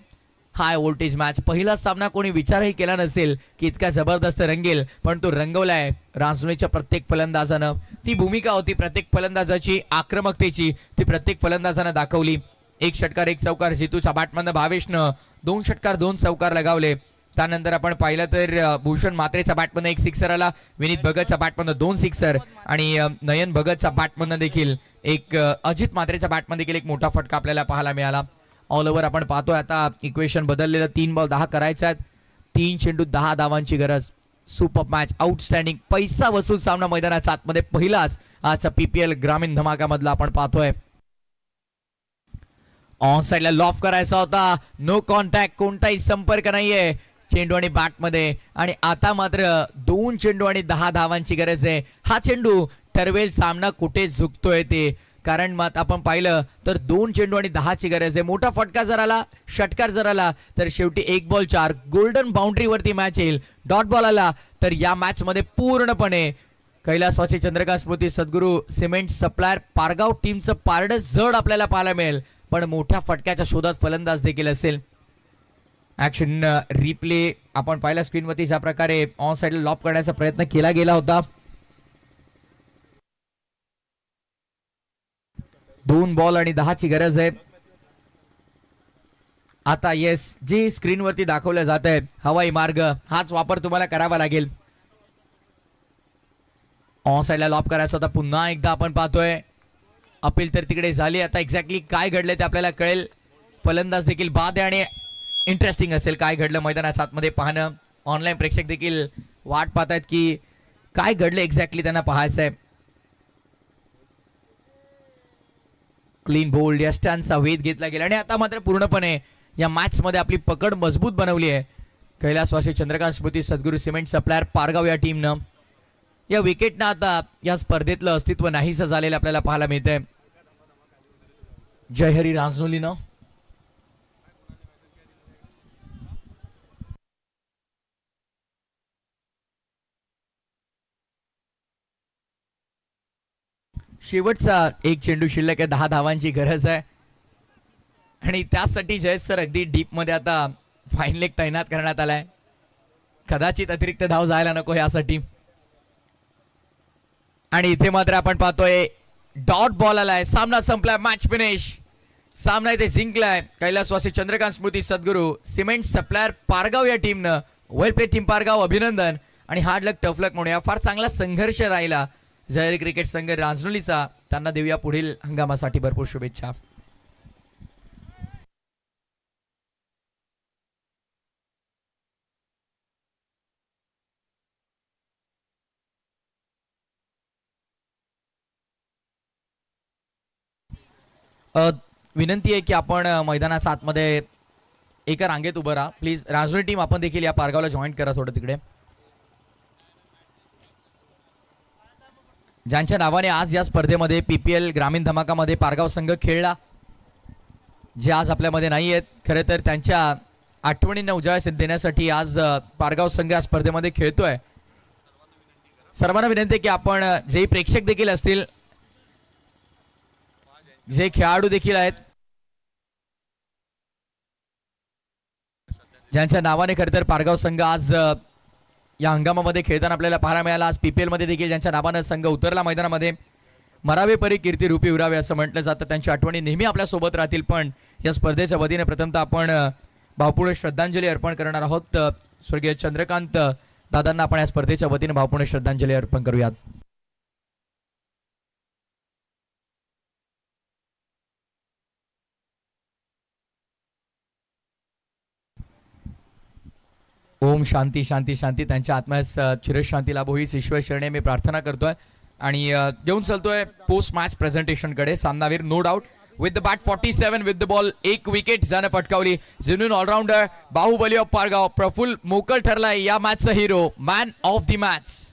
High voltage match. पहिला सामना कोणी विचारही केला नसेल की इतका जबरदस्त रंगेल, पण तो रंगवलाय रांजणीच्या प्रत्येक फलंदाजानं. ती भूमिका होती प्रत्येक फलंदाजाची आक्रमकतेची, ती प्रत्येक फलंदाजानं दाखवली. 1 षटकार 1 चौकार. जितूच्या बॅटमधनं भावेशनं 2 षटकार 2 चौकार लगावले. त्यानंतर आपण पाहिलं तर भूषण म्हात्रेच्या बॅटमधनं 1 सिक्सर आला. विनीत भगतच्या बॅटमधनं 2 सिक्सर आणि नयन भगतच्या बॅटमधनं देखील एक अजित म्हात्रेच्या बॅटमध्ये देखील एक मोठा फटका आपल्याला पाहायला मिळाला. ऑल ओव्हर आपण पाहतोय आता इक्वेशन बदललेलं. 3 बॉल 10 करायचे आहेत. 3 चेंडू 10 धावांची गरज. सुपर मॅच, आउटस्टँडिंग, पैसा वसूल सामना मैदानाच्या आतमध्ये पहिलाच आजचा PPL ग्रामीण धमाकामधला आपण पाहतोय. ऑन साइडला लॉफ करायचा होता, नो कॉन्टॅक्ट, कोणताही संपर्क नाहीये चेंडू आणि बॅट मध्ये. आणि आता मात्र 2 चेंडू आणि 10 धावांची गरज आहे. हा चेंडू ठरवेल सामना कुठे झुकतोय ते, कारण मग आपण पाहिलं तर 2 चेंडू आणि 10 ची गरज आहे. मोठा फटका जर आला, षटकार जर आला तर शेवटी 1 बॉल 4 गोल्डन बाउंड्री वरती मॅच येईल. डॉट बॉल आला तर या मॅच मध्ये पूर्णपणे कैलासवासी चंद्रकांत स्मृती सद्गुरू सिमेंट सप्लायर पारगाव टीमचं पारडं जड आपल्याला पाहायला मिळेल, पण मोठ्या फटक्याच्या शोधात फलंदाज देखील असेल. ऍक्शन रिप्ले आपण पाहिला स्क्रीनवरती, ज्या प्रकारे ऑन साइडला लॉप करण्याचा प्रयत्न केला गेला होता. 2 बॉल आणि 10 ची गरज आहे. आता येस, जे स्क्रीनवरती दाखवलं जात आहे हवाई मार्ग, हाच वापर तुम्हाला करावा लागेल. ऑन साइडला लॉप करायचा होता, पुन्हा एकदा आपण पाहतोय अपील तर तिकडे झाली. आता एक्झॅक्टली काय घडलं ते आपल्याला कळेल. फलंदाज देखील बाद आहे आणि इंटरेस्टिंग असेल काय घडलं मैदानाच्या आतमध्ये पाहणं. ऑनलाईन प्रेक्षक देखील वाट पाहतायत की काय घडलं एक्झॅक्टली, त्यांना पाहायचं आहे. क्लीन बोल्ड या स्टॅन्सचा वेध घेतला गेला आणि आता मात्र पूर्णपणे या मॅच मध्ये आपली पकड मजबूत बनवली आहे कैलासवासी चंद्रकांत स्मृती सद्गुरू सिमेंट सप्लायर पारगाव या टीमनं. या विकेटनं आता या स्पर्धेतलं अस्तित्व नाहीसं झालेलं आपल्याला पाहायला मिळतंय. जयहरी रांजनोलीनं शेवटचा 1 चेंडू शिल्लक आहे, 10 धावांची गरज आहे आणि त्यासाठी जयेश सर अगदी डीप मध्ये आता फाईन लेग तैनात करण्यात आलाय. कदाचित अतिरिक्त धाव जायला नको यासाठी. आणि इथे मात्र आपण पाहतोय डॉट बॉल आलाय, सामना संपलाय, मॅच फिनिश. सामना इथे जिंकलाय कैलासवासी चंद्रकांत स्मृती सद्गुरू सिमेंट सप्लायर पारगाव या टीमनं. वेल प्ले टीम पारगाव, अभिनंदन. आणि हार्ड लक टफ लक म्हणूया, फार चांगला संघर्ष राहिला जयहरी क्रिकेट संघ रांजनोलीचा. त्यांना देऊया पुढील हंगामासाठी भरपूर शुभेच्छा. विनंती आहे की आपण मैदानाच्या आतमध्ये एका रांगेत उभं राहा प्लीज. रांजनोली टीम आपण देखील या पारगावला जॉईन करा थोडं तिकडे. ज्यांच्या नावाने आज या स्पर्धेमध्ये PPL ग्रामीण धमाकामध्ये पारगाव संघ खेळला, जे आज आपल्यामध्ये नाही आहेत, खरं तर त्यांच्या आठवणींना उजाळा देण्यासाठी आज पारगाव संघ या स्पर्धेमध्ये खेळतोय. सर्वांना विनंती आहे की आपण जे प्रेक्षक देखील असतील, जे खेळाडू देखील आहेत, ज्यांच्या नावाने खरं तर पारगाव संघ आज या हंगामामध्ये खेळताना आपल्याला पाहायला मिळाला. आज PPL मध्ये देखील ज्यांच्या नावानं संघ उतरला मैदानामध्ये, मरावे परी कीर्ती रूपी उरावे असं म्हटलं जातं. त्यांची आठवणी नेहमी आपल्या सोबत राहतील. पण या स्पर्धेच्या वतीने प्रथमतः आपण भावपूर्ण श्रद्धांजली अर्पण करणार आहोत. स्वर्गीय चंद्रकांत दादांना आपण या स्पर्धेच्या वतीने भावपूर्ण श्रद्धांजली अर्पण करूयात. ओम शांती शांती शांती. त्यांच्या आत्म्यास चिरशांती लाभो हीच ईश्वर शरणे मी प्रार्थना करतोय. आणि घेऊन चलतोय पोस्ट मॅच प्रेझेंटेशन कडे. सामनावीर no doubt with the bat 47 with the ball 1 wicket ज्यानं पटकावली. Genuine all rounder Baahubali of Pargaon Praful Mokal ठरलाय या मॅचचा hero, man of the match.